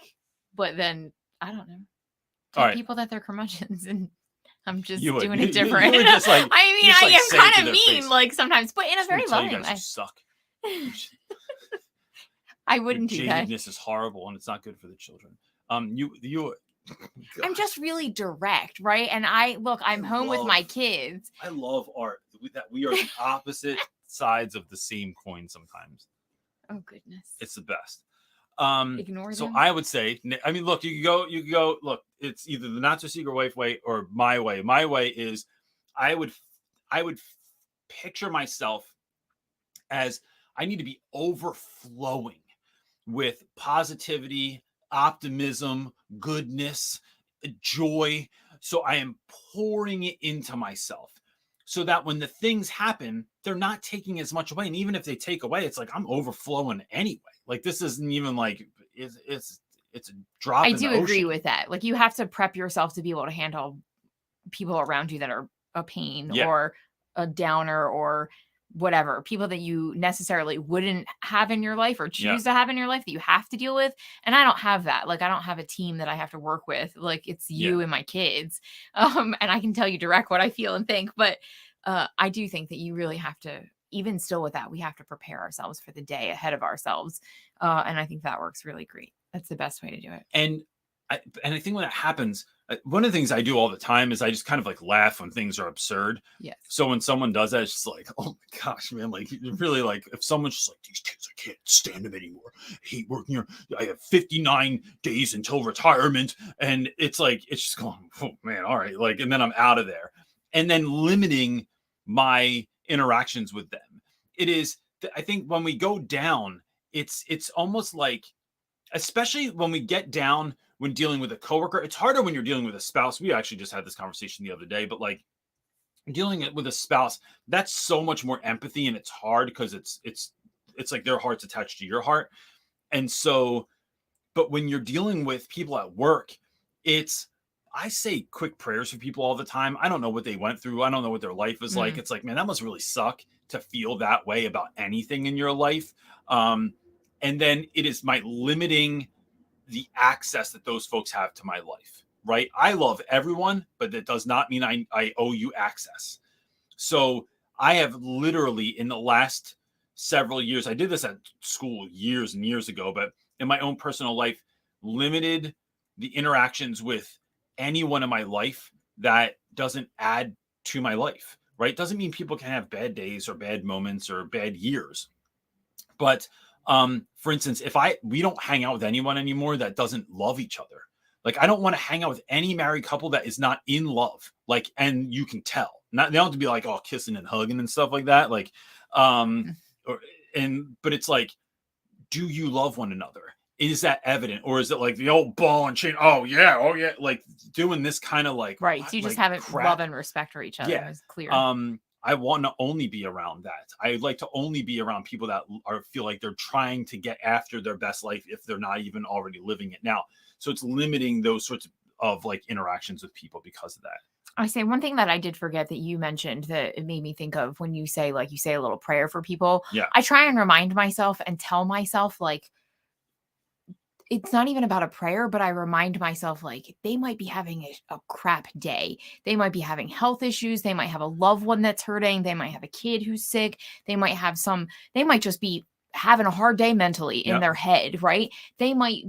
but then I don't know. Tell people that they're curmudgeons and I'm just doing it different. You just like, I mean, I am kind of mean, face. Like sometimes, but in a very loving way. Suck. I wouldn't do that. Jadedness is horrible and it's not good for the children. I'm just really direct, right? And I'm home with my kids. I love art. That we are the opposite sides of the same coin sometimes. Oh goodness. It's the best. Ignore them. So I would say, I mean, look, you can go, look, it's either the not so secret wife way or my way. My way is I would picture myself as I need to be overflowing with positivity, optimism, goodness, joy. So I am pouring it into myself so that when the things happen, they're not taking as much away. And even if they take away, it's like I'm overflowing anyway. Like this isn't even like it's a drop. I do agree with that. Like you have to prep yourself to be able to handle people around you that are a pain or a downer or whatever, people that you necessarily wouldn't have in your life or choose to have in your life that you have to deal with. And I don't have that. Like I don't have a team that I have to work with. Like it's you and my kids. And I can tell you direct what I feel and think, but I do think that you really have to, even still with that, we have to prepare ourselves for the day ahead of ourselves. And I think that works really great. That's the best way to do it. And I think when that happens, one of the things I do all the time is I just kind of like laugh when things are absurd. Yes. So when someone does that, it's just like, oh my gosh, man, like really like if someone's just like, these kids, I can't stand them anymore. I hate working here. I have 59 days until retirement. And it's like, it's just going, oh man, all right. Like, and then I'm out of there. And then limiting my interactions with them. It is, I think when we go down, it's almost like, especially when we get down when dealing with a coworker, it's harder when you're dealing with a spouse. We actually just had this conversation the other day, but like dealing it with a spouse, that's so much more empathy, and it's hard because it's like their heart's attached to your heart. And so, but when you're dealing with people at work, I say quick prayers for people all the time. I don't know what they went through. I don't know what their life is like. It's like, man, that must really suck to feel that way about anything in your life. And then it is my limiting the access that those folks have to my life, right? I love everyone, but that does not mean I owe you access. So I have literally in the last several years, I did this at school years and years ago, but in my own personal life, limited the interactions with anyone in my life that doesn't add to my life, right? Doesn't mean people can have bad days or bad moments or bad years. But for instance, we don't hang out with anyone anymore that doesn't love each other. Like, I don't want to hang out with any married couple that is not in love. Like, and you can tell. They don't have to be like all kissing and hugging and stuff like that. Like, but it's like, do you love one another? Is that evident, or is it like the old ball and chain? Oh yeah, like doing this kind of like, right? So you just have it love and respect for each other. Yeah, it's clear. I want to only be around that. I like to only be around people that feel like they're trying to get after their best life if they're not even already living it now. So it's limiting those sorts of like interactions with people because of that. I say one thing that I did forget that you mentioned that it made me think of when you say, like, you say a little prayer for people. Yeah. I try and remind myself and tell myself, like, it's not even about a prayer, but I remind myself, like, they might be having a crap day. They might be having health issues. They might have a loved one that's hurting. They might have a kid who's sick. They might just be having a hard day mentally in their head, right? They might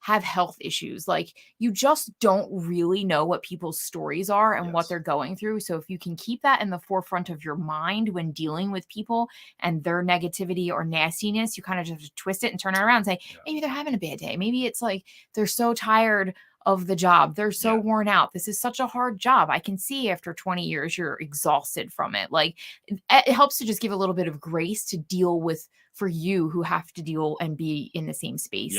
have health issues. Like, you just don't really know what people's stories are and what they're going through. So if you can keep that in the forefront of your mind when dealing with people and their negativity or nastiness, you kind of just twist it and turn it around and say, maybe they're having a bad day. Maybe it's like they're so tired of the job. They're so worn out. This is such a hard job. I can see after 20 years, you're exhausted from it. Like, it helps to just give a little bit of grace to deal with for you who have to deal and be in the same space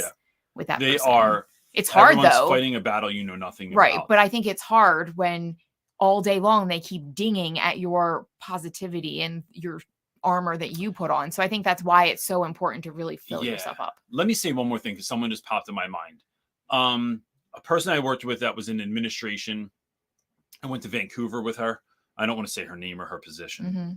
with that person. It's hard though. Fighting a battle you know nothing about. Right. But I think it's hard when all day long they keep dinging at your positivity and your armor that you put on. So I think that's why it's so important to really fill yourself up. Let me say one more thing, because someone just popped in my mind. A person I worked with that was in administration. I went to Vancouver with her. I don't want to say her name or her position.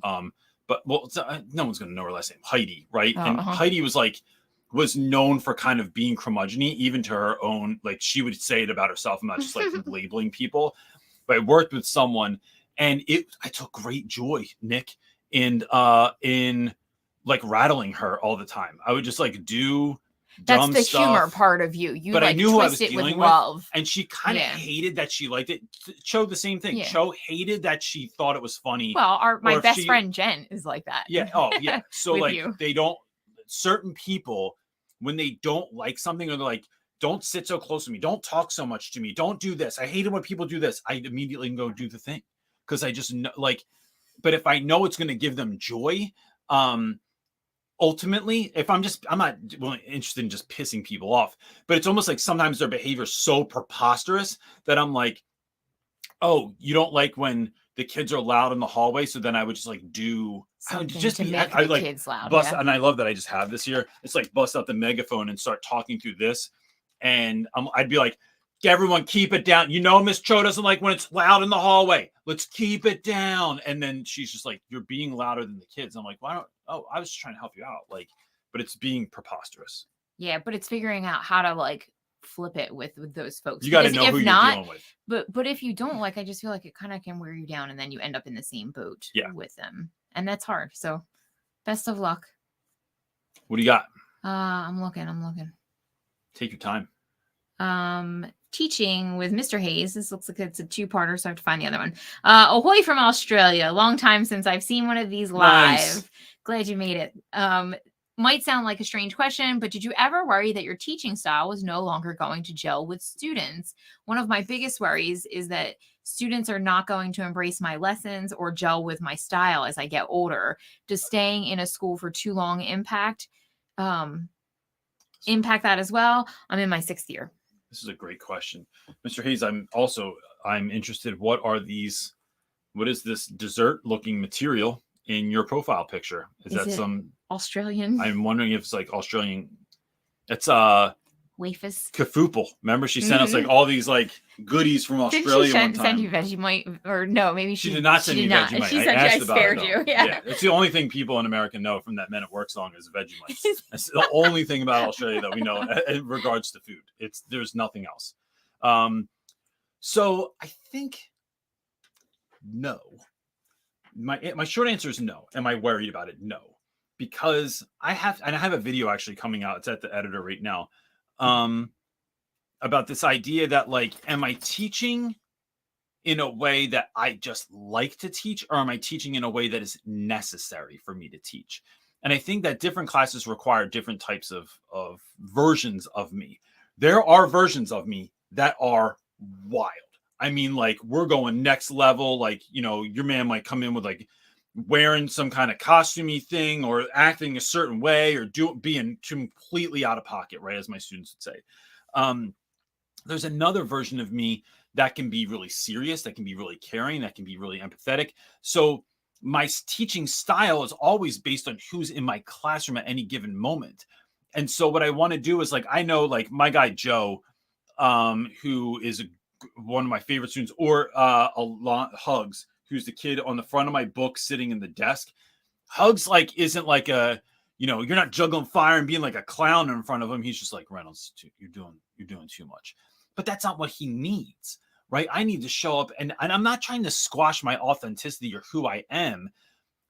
But no one's going to know her last name. Heidi, right? And Heidi was known for kind of being curmudgeon-y, even to her own. Like, she would say it about herself. I'm not just like labeling people. But I worked with someone, and I took great joy, Nick, in like rattling her all the time. I would just like do dumb That's the stuff. Humor part of you. But like, I knew who I was twist it dealing with love. and she kind of hated that she liked it. Cho, the same thing. Cho hated that she thought it was funny. Well, my best friend Jen is like that. Yeah. Oh, yeah. So like certain people, when they don't like something, or they're like, don't sit so close to me, don't talk so much to me, don't do this. I hate it when people do this. I immediately go do the thing, because I just know, like, but if I know it's going to give them joy, ultimately, if I'm not really interested in just pissing people off, but it's almost like sometimes their behavior is so preposterous that I'm like, oh, you don't like when the kids are loud in the hallway, so then I would just like do something to make the kids loud. And I love that I just have this here. It's like bust out the megaphone and start talking through this, and I'd be like, everyone keep it down. You know, Miss Cho doesn't like when it's loud in the hallway. Let's keep it down. And then she's just like, you're being louder than the kids. I'm like, why don't? Oh, I was just trying to help you out. Like, but it's being preposterous. Yeah, but it's figuring out how to like flip it with those folks. You got to know who you're dealing with. But if you don't, like, I just feel like it kind of can wear you down, and then you end up in the same boat with them, and that's hard. So, best of luck. What do you got? I'm looking. Take your time. Teaching with Mr. Hayes. This looks like it's a two-parter, so I have to find the other one. Ahoy from Australia. Long time since I've seen one of these live. Nice. Glad you made it. might sound like a strange question, but did you ever worry that your teaching style was no longer going to gel with students? One of my biggest worries is that students are not going to embrace my lessons or gel with my style as I get older. Does staying in a school for too long impact that as well? I'm in my 6th year. This is a great question. Mr. Hayes, I'm interested. What is this dessert looking material in your profile picture? Is that some Australian? I'm wondering if it's like Australian. It's wafers. Kafoopel. Remember, she sent us like all these like goodies from Australia one time. Send you Vegemite, or no? Maybe she did not send you Vegemite. She said I spared you. Yeah, it's the only thing people in America know from that Men at Work song is Vegemite. That's the only thing about Australia that we know in regards to food. There's nothing else. So I think no. My short answer is no. Am I worried about it? No, because I have a video actually coming out. It's at the editor right now. About this idea that like, am I teaching in a way that I just like to teach, or am I teaching in a way that is necessary for me to teach? And I think that different classes require different types of versions of me. There are versions of me that are wild. I mean, like, we're going next level. Like, your man might come in with like wearing some kind of costumey thing or acting a certain way or being completely out of pocket, right? As my students would say. There's another version of me that can be really serious, that can be really caring, that can be really empathetic. So my teaching style is always based on who's in my classroom at any given moment. And so what I want to do is like, I know like my guy, Joe, who is one of my favorite students, or Hugs, who's the kid on the front of my book sitting in the desk. Hugs like isn't like you're not juggling fire and being like a clown in front of him. He's just like, Reynolds, you're doing too much. But that's not what he needs, right? I need to show up, and I'm not trying to squash my authenticity or who I am,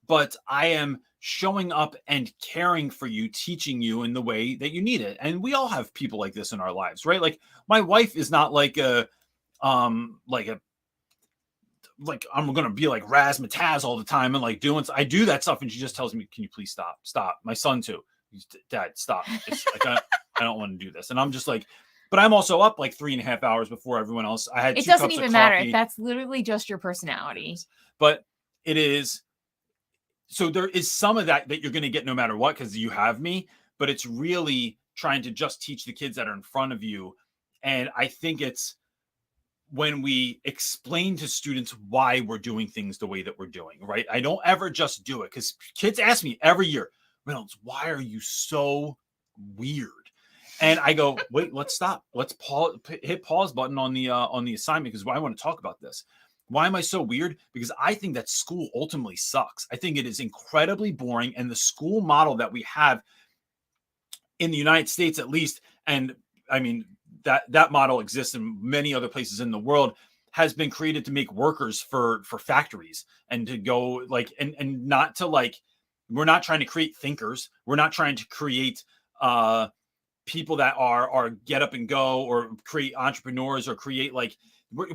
but I am showing up and caring for you, teaching you in the way that you need it. And we all have people like this in our lives, right? Like my wife is not like I'm going to be like razzmatazz all the time and like I do that stuff. And she just tells me, can you please stop? My son too. Dad, stop. It's like, I don't want to do this. And I'm just like, but I'm also up like 3.5 hours before everyone else. I had it 2 doesn't cups even of matter. coffee. That's literally just your personality. But it is. So there is some of that you're going to get no matter what, because you have me, but it's really trying to just teach the kids that are in front of you. And I think it's when we explain to students why we're doing things the way that we're doing, right? I don't ever just do it, because kids ask me every year, Reynolds, why are you so weird? And I go, wait, let's stop. Let's hit pause button on the assignment, because I want to talk about this. Why am I so weird? Because I think that school ultimately sucks. I think it is incredibly boring. And the school model that we have in the United States, at least, and I mean, that model exists in many other places in the world, has been created to make workers for factories, and to go like, and not to like, we're not trying to create thinkers. We're not trying to create people that are get up and go, or create entrepreneurs, or create like,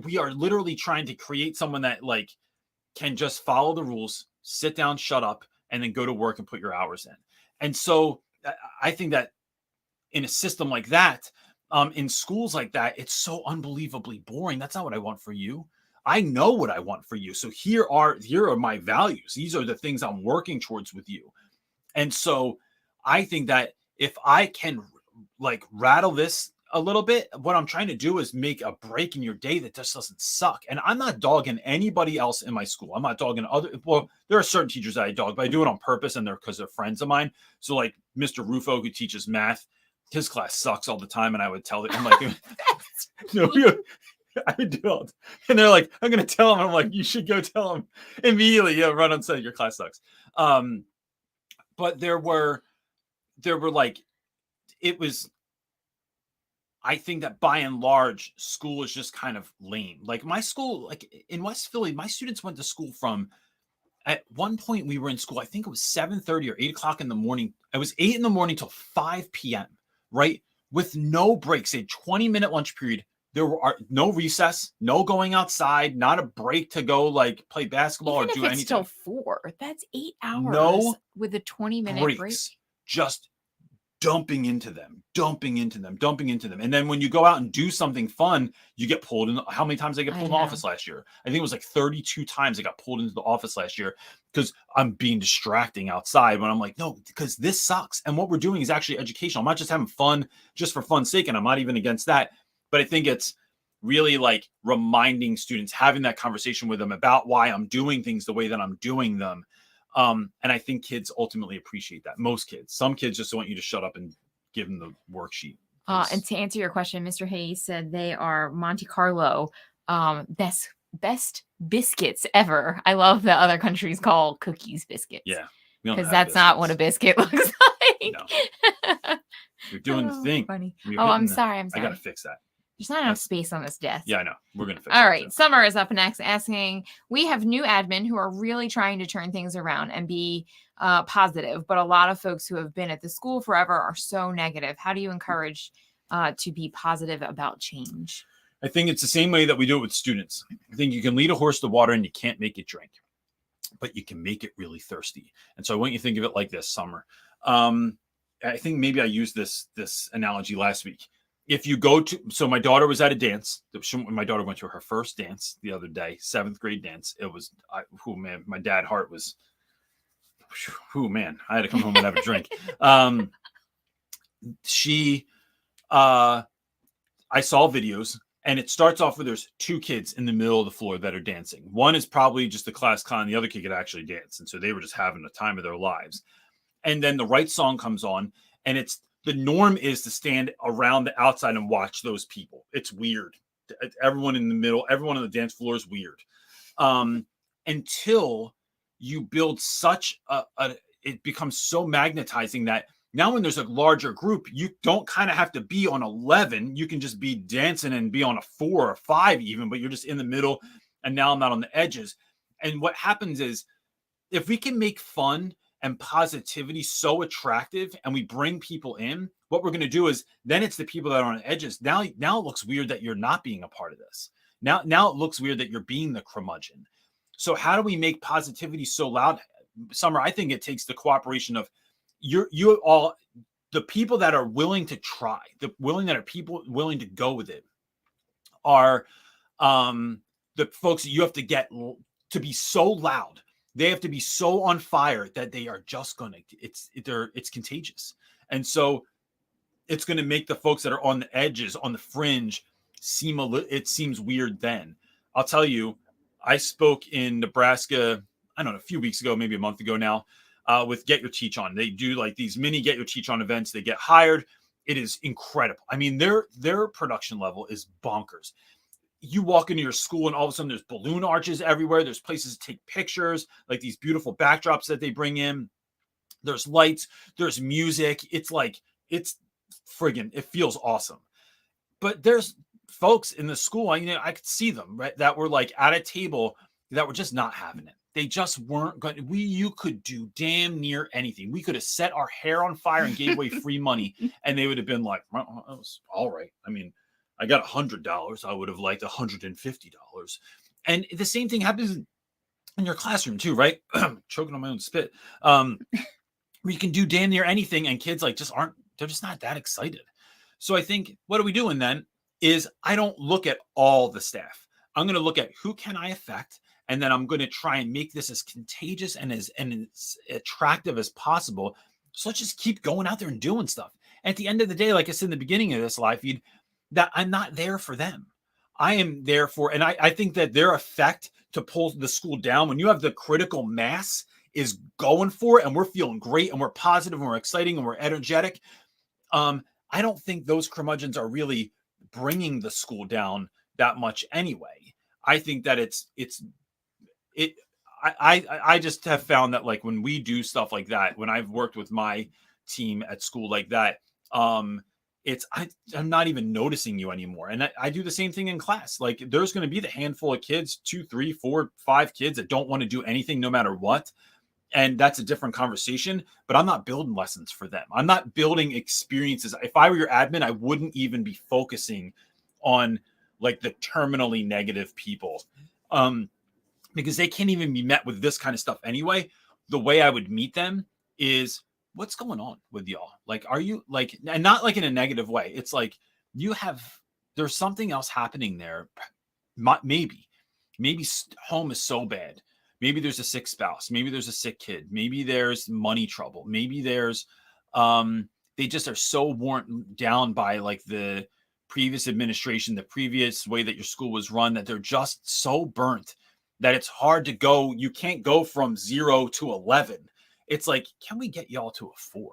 we are literally trying to create someone that like can just follow the rules, sit down, shut up, and then go to work and put your hours in. And so I think that in a system like that, in schools like that, it's so unbelievably boring. That's not what I want for you. I know what I want for you. So here are my values. These are the things I'm working towards with you. And so I think that if I can like rattle this a little bit, what I'm trying to do is make a break in your day that just doesn't suck. And I'm not dogging anybody else in my school. I'm not dogging there are certain teachers that I dog, but I do it on purpose, and because they're friends of mine. So like Mr. Rufo, who teaches math, his class sucks all the time. And I would tell them, I'm like, I would do it. And they're like, I'm going to tell him. I'm like, you should go tell him immediately. Yeah, run on set, your class sucks. But there were like, it was, I think that by and large, school is just kind of lame. Like my school, like in West Philly, my students went to school from, at one point we were in school, I think it was 7:30 or 8 o'clock in the morning. It was 8 in the morning till 5 p.m., right? With no breaks, a 20-minute lunch period. There were no recess, no going outside, not a break to go like play basketball. Even or do anything. Till 4. That's 8 hours. No with a 20-minute break. just dumping into them. And then when you go out and do something fun, you get pulled in. How many times I get pulled in the office last year? I think it was like 32 times I got pulled into the office last year because I'm being distracting outside when I'm like, no, because this sucks. And what we're doing is actually educational. I'm not just having fun just for fun's sake. And I'm not even against that. But I think it's really like reminding students, having that conversation with them about why I'm doing things the way that I'm doing them. And I think kids ultimately appreciate that. Most kids. Some kids just want you to shut up and give them the worksheet. And to answer your question, Mr. Hayes said they are Monte Carlo best biscuits ever. I love that other countries call cookies biscuits. Yeah. Because that's not what a biscuit looks like. No. You're doing the thing. Funny. I'm sorry. I got to fix that. There's not enough space on this desk. Yeah, I know. We're going to fix All right. Summer is up next asking, we have new admin who are really trying to turn things around and be positive, but a lot of folks who have been at the school forever are so negative. How do you encourage to be positive about change? I think it's the same way that we do it with students. I think you can lead a horse to water and you can't make it drink, but you can make it really thirsty. And so I want you to think of it like this, Summer. I think maybe I used this analogy last week. If you go to, so my daughter was at a dance. My daughter went to her first dance the other day, 7th grade dance. It was, my dad heart was, I had to come home and have a drink. I saw videos, and it starts off where there's 2 kids in the middle of the floor that are dancing. One is probably just a class clown. The other kid could actually dance. And so they were just having the time of their lives. And then the right song comes on, and the norm is to stand around the outside and watch those people. It's weird. Everyone in the middle, everyone on the dance floor is weird. Until you build such it becomes so magnetizing that now when there's a larger group, you don't kind of have to be on 11. You can just be dancing and be on a 4 or 5 even, but you're just in the middle. And now I'm not on the edges. And what happens is if we can make fun and positivity so attractive and we bring people in, what we're going to do is then it's the people that are on the edges. Now it looks weird that you're not being a part of this. Now it looks weird that you're being the curmudgeon. So how do we make positivity so loud? Summer, I think it takes the cooperation of you all, the people that are willing to try, people willing to go with it are the folks that you have to get to be so loud. They have to be so on fire that they are just going to, it's contagious. And so it's going to make the folks that are on the edges, on the fringe, it seems weird then. I'll tell you, I spoke in Nebraska, I don't know, a few weeks ago, maybe a month ago now, with Get Your Teach On. They do like these mini Get Your Teach On events. They get hired. It is incredible. I mean, their production level is bonkers. You walk into your school and all of a sudden there's balloon arches everywhere. There's places to take pictures, like these beautiful backdrops that they bring in. There's lights, there's music. It's friggin', it feels awesome. But there's folks in the school, I could see them, right, that were like at a table that were just not having it. They just weren't going. You could do damn near anything. We could have set our hair on fire and gave away free money, and they would have been like, well, that was all right. I mean, I got $100. I would have liked $150. And the same thing happens in your classroom too, right? Choking on my own spit. Where you can do damn near anything, and kids they're just not that excited. So I think what are we doing then is I don't look at all the staff. I'm going to look at who can I affect, and then I'm going to try and make this as contagious and as attractive as possible. So let's just keep going out there and doing stuff. And at the end of the day, like I said in the beginning of this live feed, that I'm not there for them. I am there for, and I think that their effect to pull the school down, when you have the critical mass is going for it and we're feeling great and we're positive and we're exciting and we're energetic. I don't think those curmudgeons are really bringing the school down that much anyway. I think that I just have found that like when we do stuff like that, when I've worked with my team at school like that, I'm not even noticing you anymore. And I do the same thing in class. Like there's going to be the handful of kids, 2, 3, 4, 5 kids that don't want to do anything no matter what. And that's a different conversation, but I'm not building lessons for them. I'm not building experiences. If I were your admin, I wouldn't even be focusing on like the terminally negative people, because they can't even be met with this kind of stuff anyway. The way I would meet them is what's going on with y'all? Like, are you like, and not like in a negative way. It's like there's something else happening there. Maybe home is so bad. Maybe there's a sick spouse. Maybe there's a sick kid. Maybe there's money trouble. Maybe there's, they just are so worn down by like the previous administration, the previous way that your school was run, that they're just so burnt that it's hard to go. You can't go from 0 to 11. It's like, can we get y'all to a 4?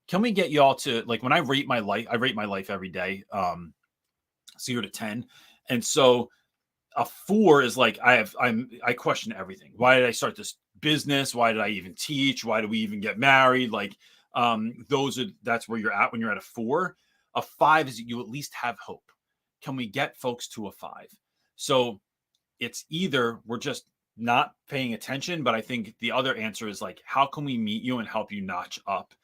Can we get y'all to, like, when I rate my life every day, 0 to 10. And so a 4 is like, I question everything. Why did I start this business? Why did I even teach? Why do we even get married? Like, that's where you're at when you're at a 4. A 5 is you at least have hope. Can we get folks to a 5? So it's either we're just not paying attention, but I think the other answer is like, how can we meet you and help you notch up?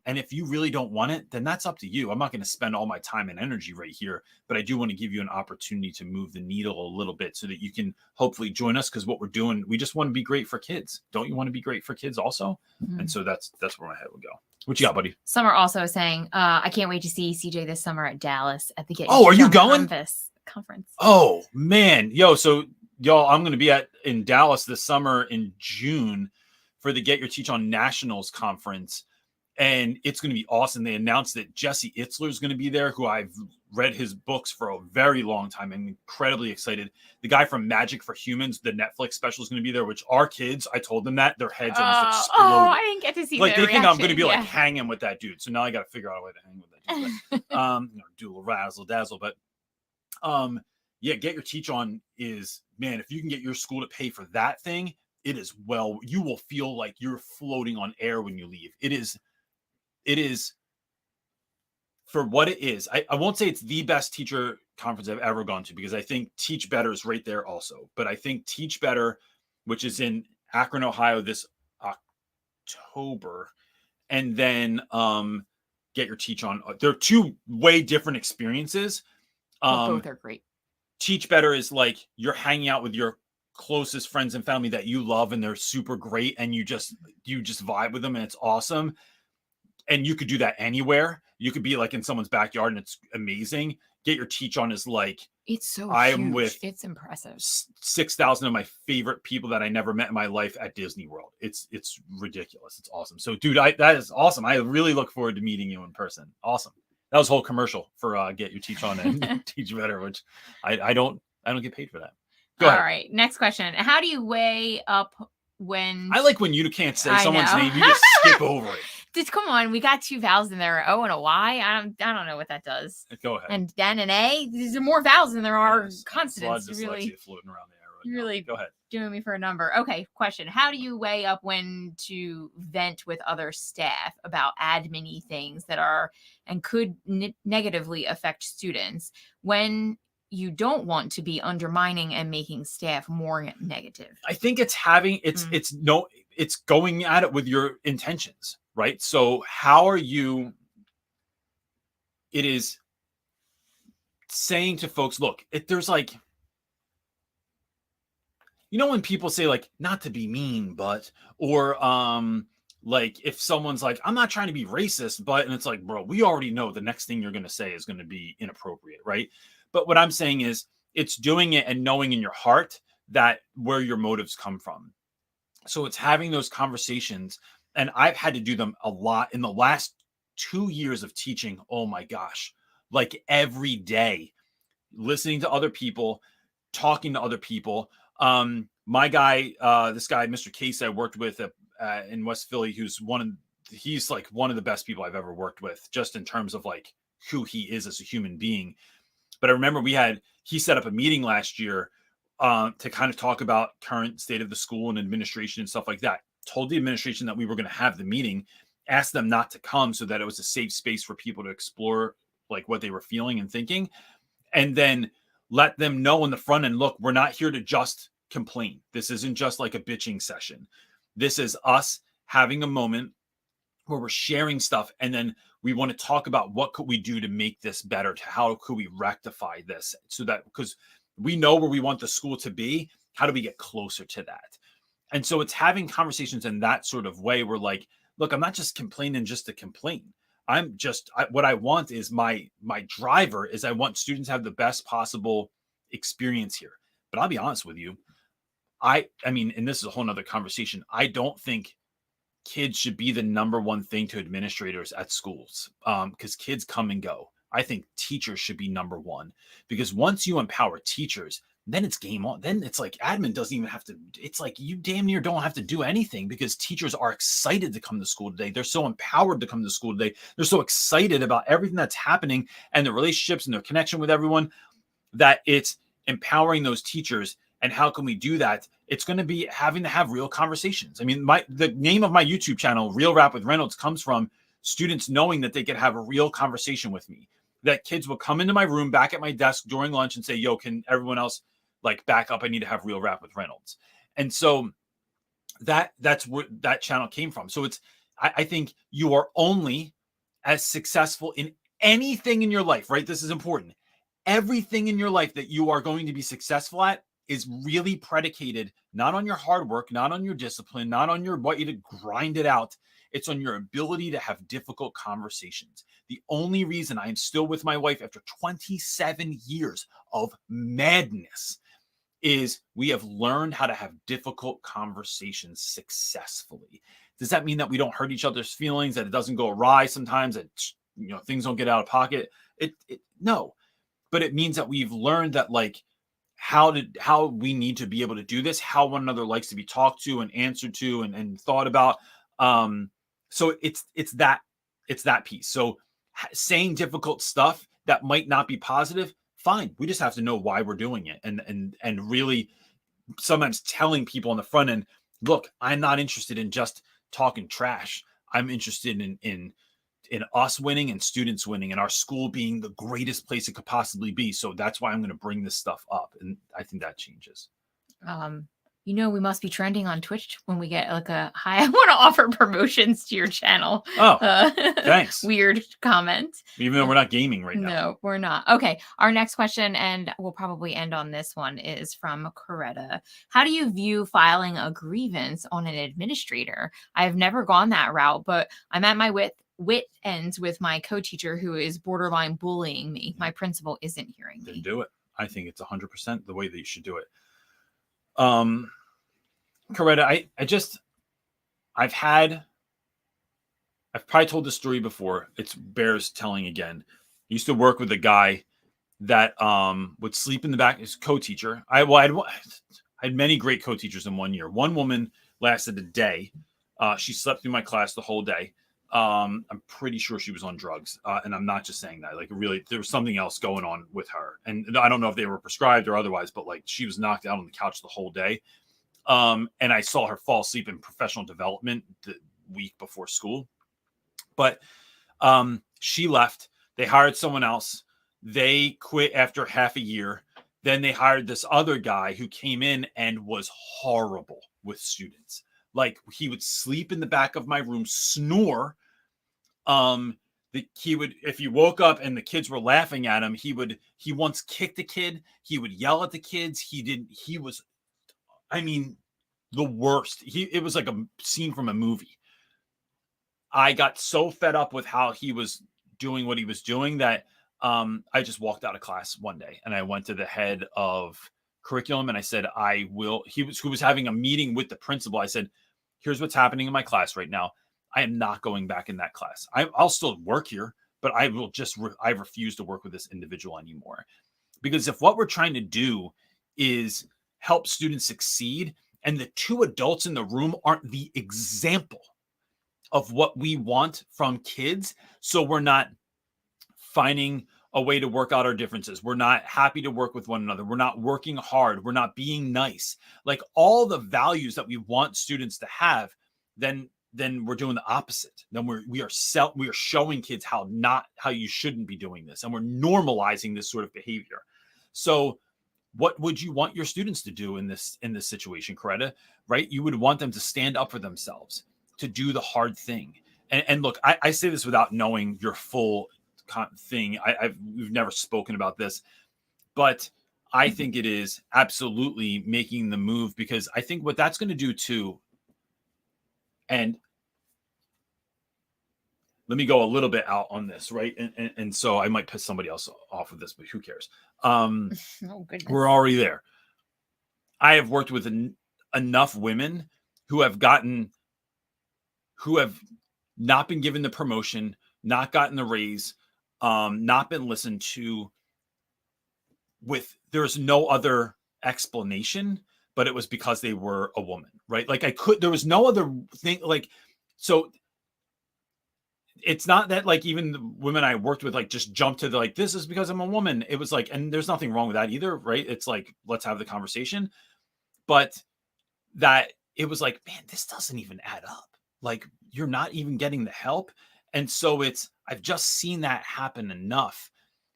And if you really don't want it, then that's up to you. I'm not going to spend all my time and energy right here, but I do want to give you an opportunity to move the needle a little bit so that you can hopefully join us. Because what we're doing, we just want to be great for kids. Don't you want to be great for kids also? Mm-hmm. And so that's where my head would go. What you got, buddy? Summer also saying, I can't wait to see CJ this summer at Dallas at the Get Are you going? Conference. Oh man, so y'all, I'm going to be in Dallas this summer in June for the Get Your Teach On Nationals conference. And it's going to be awesome. They announced that Jesse Itzler is going to be there, who I've read his books for a very long time. I'm incredibly excited. The guy from Magic for Humans, the Netflix special, is going to be there, which our kids, I told them that, their heads almost exploded. Oh, I didn't get to see like their they think reaction. I'm going to be like hanging with that dude. So now I got to figure out a way to hang with that dude. But, do a little razzle dazzle. But Get Your Teach On is, man, if you can get your school to pay for that thing, it is, well, you will feel like you're floating on air when you leave. It is for what it is. I won't say it's the best teacher conference I've ever gone to, because I think Teach Better is right there also. But I think Teach Better, which is in Akron, Ohio this October, and then Get Your Teach On, they're two way different experiences. Both are great. Teach Better is like you're hanging out with your closest friends and family that you love, and they're super great, and you just vibe with them, and it's awesome. And you could do that anywhere. You could be like in someone's backyard and it's amazing. Get Your Teach On is like, it's so I huge. am with it's impressive. 6,000 of my favorite people that I never met in my life at Disney World. It's ridiculous. It's awesome. So dude, that is awesome. I really look forward to meeting you in person. Awesome. That was a whole commercial for Get Your Teach On and Teach Better, which I don't get paid for that. Go ahead. All right. Next question. How do you weigh up when I like when you can't say someone's name, you just skip over it. Just come on, we got 2 vowels in there, O and a Y. I don't know what that does. Go ahead. And then an A. These are more vowels than there are consonants. Really floating around the arrow. Really go ahead. Doing me for a number. Okay, question. How do you weigh up when to vent with other staff about admin-y things that are and could negatively affect students when you don't want to be undermining and making staff more negative? I think it's going at it with your intentions, right? So how are you, it is saying to folks, look, there's like, when people say like, not to be mean, but, or like if someone's like, I'm not trying to be racist, but, and it's like, bro, we already know the next thing you're going to say is going to be inappropriate, right? But what I'm saying is it's doing it and knowing in your heart that where your motives come from. So it's having those conversations, and I've had to do them a lot in the last 2 years of teaching. Oh my gosh, like every day, listening to other people, talking to other people. My guy, this guy, Mr. Case, I worked with in West Philly, he's like one of the best people I've ever worked with, just in terms of like who he is as a human being. But I remember he set up a meeting last year to kind of talk about current state of the school and administration and stuff like that. Told the administration that we were going to have the meeting, asked them not to come so that it was a safe space for people to explore like what they were feeling and thinking. And then let them know in the front end, look, we're not here to just complain. This isn't just like a bitching session. This is us having a moment where we're sharing stuff. And then we want to talk about what could we do to make this better? How could we rectify this? So that, because we know where we want the school to be, how do we get closer to that? And so it's having conversations in that sort of way where like, look, I'm not just complaining just to complain. What I want is my driver is I want students to have the best possible experience here. But I'll be honest with you. I mean, and this is a whole nother conversation. I don't think kids should be the number one thing to administrators at schools, because kids come and go. I think teachers should be number one, because once you empower teachers, then it's game on. Then it's like admin doesn't even have to. It's like you damn near don't have to do anything, because teachers are excited to come to school today. They're so empowered to come to school today. They're so excited about everything that's happening and the relationships and their connection with everyone, that it's empowering those teachers. And how can we do that? It's going to be having to have real conversations. I mean, the name of my YouTube channel, Real Rap with Reynolds, comes from students knowing that they could have a real conversation with me. That kids will come into my room back at my desk during lunch and say, yo, can everyone else like back up? I need to have Real Rap with Reynolds. And so that's where that channel came from. So I think you are only as successful in anything in your life, right? This is important. Everything in your life that you are going to be successful at is really predicated not on your hard work, not on your discipline, not on your what you to grind it out. It's on your ability to have difficult conversations. The only reason I am still with my wife after 27 years of madness is we have learned how to have difficult conversations successfully. Does that mean that we don't hurt each other's feelings, that it doesn't go awry sometimes, that things don't get out of pocket? No, but it means that we've learned that like how we need to be able to do this, how one another likes to be talked to and answered to and thought about. So it's that piece. So saying difficult stuff that might not be positive, fine. We just have to know why we're doing it. And really sometimes telling people on the front end, look, I'm not interested in just talking trash. I'm interested in us winning and students winning and our school being the greatest place it could possibly be. So that's why I'm going to bring this stuff up. And I think that changes. We must be trending on Twitch when we get like a hi. I want to offer promotions to your channel. Oh, thanks. Weird comment. Even though we're not gaming right now. No, we're not. Okay. Our next question, and we'll probably end on this one, is from Coretta. How do you view filing a grievance on an administrator? I've never gone that route, but I'm at my wit ends with my co-teacher who is borderline bullying me. My principal isn't hearing me. Then do it. I think it's 100% the way that you should do it. Coretta, I've probably told this story before. It bears telling again. I used to work with a guy that would sleep in the back. His co-teacher. I had many great co-teachers in 1 year. One woman lasted a day. She slept through my class the whole day. I'm pretty sure she was on drugs. And I'm not just saying that. Like really, there was something else going on with her. And I don't know if they were prescribed or otherwise, but like she was knocked out on the couch the whole day. And I saw her fall asleep in professional development the week before school. But she left. They hired someone else. They quit after half a year. Then they hired this other guy who came in and was horrible with students. Like he would sleep in the back of my room, snore. He would, if you woke up and the kids were laughing at him, he once kicked a kid. He would yell at the kids. He was, I mean, the worst. It was like a scene from a movie. I got so fed up with how he was doing what he was doing that I just walked out of class one day and I went to the head of curriculum and I said, who was having a meeting with the principal. I said, here's what's happening in my class right now. I am not going back in that class. I'll still work here, but I refuse to work with this individual anymore. Because if what we're trying to do is help students succeed and the two adults in the room aren't the example of what we want from kids, so we're not finding a way to work out our differences. We're not happy to work with one another. We're not working hard. We're not being nice. Like all the values that we want students to have, then we're doing the opposite. Then we are showing kids how you shouldn't be doing this. And we're normalizing this sort of behavior. So what would you want your students to do in this situation, Coretta? Right? You would want them to stand up for themselves, to do the hard thing. And look, I say this without knowing your full thing. We've never spoken about this, but I think it is absolutely making the move, because I think what that's going to do too, and let me go a little bit out on this, right? And so I might piss somebody else off with this, but who cares? Oh, goodness. We're already there. I have worked with enough women who have not been given the promotion, not gotten the raise, not been listened to, there's no other explanation, but it was because they were a woman, right? Like there was no other thing. Like, so it's not that like even the women I worked with like just jumped to like, this is because I'm a woman. It was like, and there's nothing wrong with that either, right? It's like, let's have the conversation. But that it was like, man, this doesn't even add up. Like, you're not even getting the help. And so I've just seen that happen enough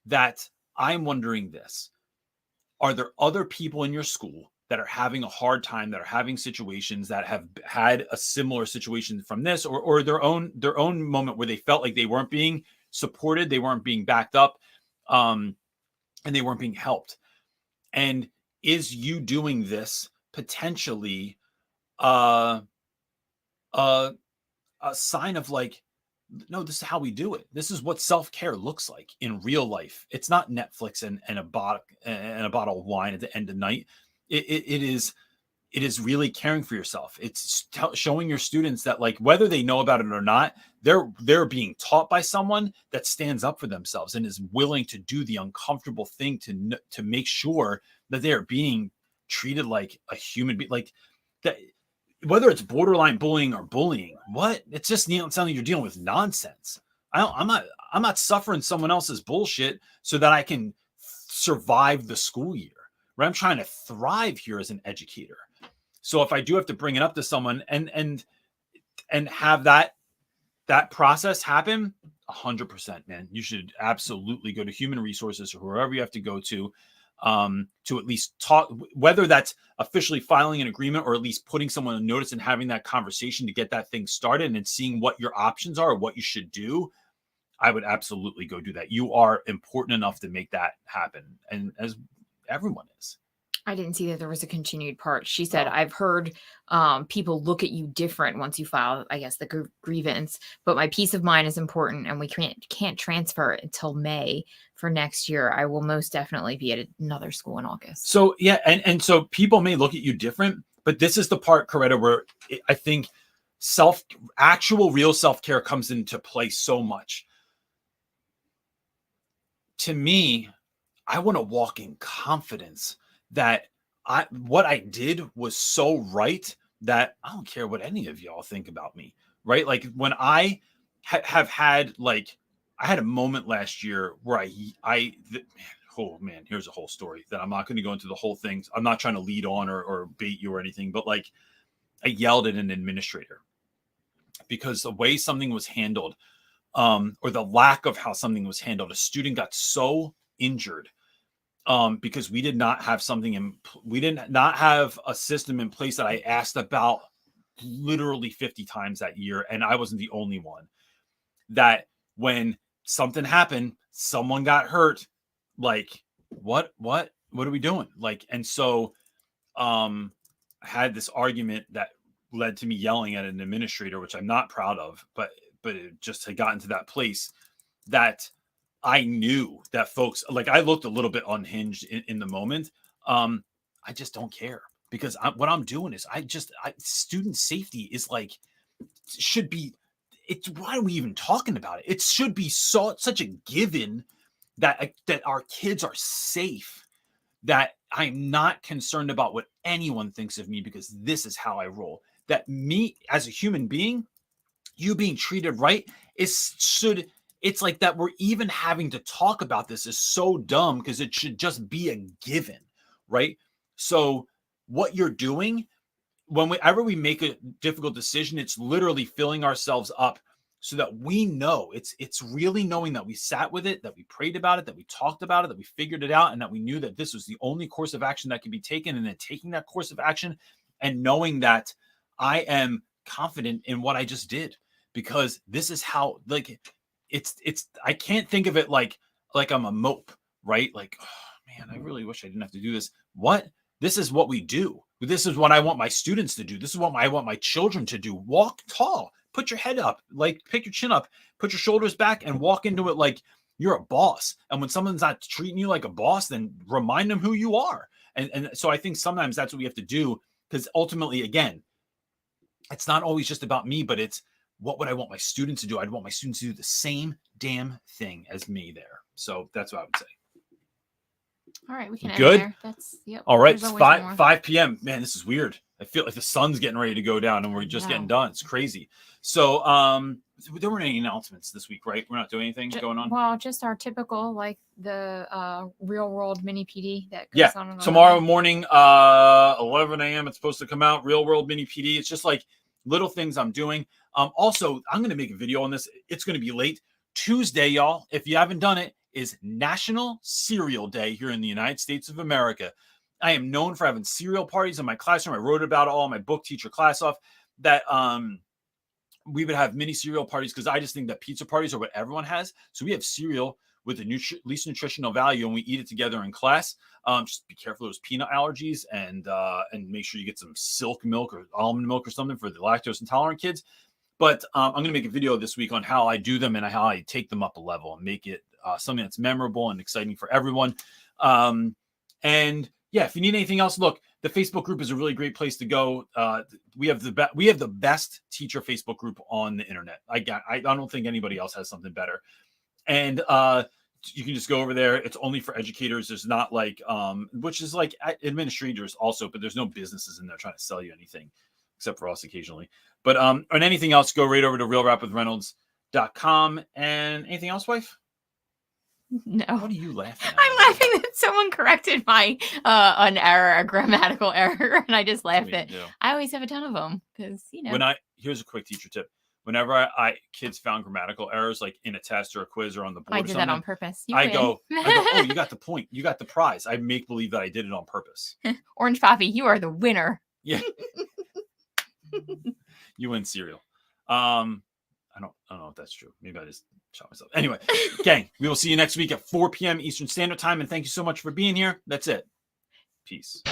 that I'm wondering this. Are there other people in your school that are having a hard time, that are having situations that have had a similar situation from this, or their own moment where they felt like they weren't being supported, they weren't being backed up, and they weren't being helped? And is you doing this potentially a sign of like, no, this is how we do it. This is what self-care looks like in real life. It's not Netflix and a bottle of wine at the end of the night. It is really caring for yourself. It's showing your students that like, whether they know about it or not, they're being taught by someone that stands up for themselves and is willing to do the uncomfortable thing to make sure that they are being treated like a human being. Like that, whether it's borderline bullying or bullying, it's just something you're dealing with nonsense. I'm not suffering someone else's bullshit so that I can survive the school year. Right? I'm trying to thrive here as an educator. So if I do have to bring it up to someone and have that process happen, 100%, man, you should absolutely go to human resources or wherever you have to go to at least talk, whether that's officially filing an agreement or at least putting someone on notice and having that conversation to get that thing started and seeing what your options are or what you should do. I would absolutely go do that. You are important enough to make that happen. And as everyone is. I didn't see that there was a continued part. She said, I've heard people look at you different once you file, I guess, the grievance, but my peace of mind is important and we can't transfer it until May for next year. I will most definitely be at another school in August. So, yeah. And so people may look at you different, but this is the part, Coretta, where I think actual real self-care comes into play so much. To me, I want to walk in confidence that what I did was so right that I don't care what any of y'all think about me, right? Like when I have had, like, I had a moment last year where oh man, here's a whole story that I'm not going to go into the whole thing. I'm not trying to lead on or bait you or anything, but like I yelled at an administrator because the way something was handled, or the lack of how something was handled, a student got so injured because we did not have a system in place that I asked about literally 50 times that year. And I wasn't the only one. That when something happened, someone got hurt, like, what are we doing? Like, and so I had this argument that led to me yelling at an administrator, which I'm not proud of, but it just had gotten to that place that I knew that folks, like, I looked a little bit unhinged in the moment. I just don't care because what I'm doing is student safety is like, should be, why are we even talking about it? It should be such a given that our kids are safe, that I'm not concerned about what anyone thinks of me because this is how I roll. That me as a human being, you being treated right it's like that we're even having to talk about this is so dumb because it should just be a given, right? So what you're doing, whenever we make a difficult decision, it's literally filling ourselves up so that we know, it's really knowing that we sat with it, that we prayed about it, that we talked about it, that we figured it out, and that we knew that this was the only course of action that could be taken, and then taking that course of action and knowing that I am confident in what I just did because this is how, like, I can't think of it like I'm a mope, right? Like, oh man, I really wish I didn't have to do this. This is what we do. This is what I want my students to do. This is what I want my children to do. Walk tall, put your head up, like pick your chin up, put your shoulders back, and walk into it like you're a boss. And when someone's not treating you like a boss, then remind them who you are. And so I think sometimes that's what we have to do, because ultimately, again, it's not always just about me, but it's what would I want my students to do? I'd want my students to do the same damn thing as me there. So that's what I would say. All right, we can end Good. there. That's yep. All right, it's There's always more. 5 p.m. Man, this is weird. I feel like the sun's getting ready to go down and we're just getting done. It's crazy. So there weren't any announcements this week, right? We're not doing anything going on? Well, just our typical, like the real world mini PD that goes on. Tomorrow morning, 11 a.m. it's supposed to come out. Real world mini PD. It's just like little things I'm doing. Also, I'm going to make a video on this. It's going to be late. Tuesday, y'all, if you haven't done it, is National Cereal Day here in the United States of America. I am known for having cereal parties in my classroom. I wrote about it all in my book, Teacher Class Off, that we would have mini cereal parties because I just think that pizza parties are what everyone has. So we have cereal with the least nutritional value, and we eat it together in class. Just be careful of those peanut allergies, and make sure you get some silk milk or almond milk or something for the lactose intolerant kids. But I'm going to make a video this week on how I do them and how I take them up a level and make it something that's memorable and exciting for everyone. And yeah, if you need anything else, look, the Facebook group is a really great place to go. We have the best teacher Facebook group on the internet. I don't think anybody else has something better. And you can just go over there. It's only for educators. There's not like, which is like administrators also, but there's no businesses in there trying to sell you anything except for us occasionally. But on anything else, go right over to realrapwithreynolds.com. And anything else, wife? No. What are you laughing at? I'm laughing that someone corrected my an error, a grammatical error, and I just laughed at. I always have a ton of them because here's a quick teacher tip. Whenever I kids found grammatical errors, like in a test or a quiz or on the board, I did that on purpose. I go, oh, you got the point. You got the prize. I make believe that I did it on purpose. Orange Poppy, you are the winner. Yeah. You win cereal. I don't know if that's true. Maybe I just shot myself. Anyway, gang, we will see you next week at 4 p.m. Eastern Standard Time. And thank you so much for being here. That's it. Peace.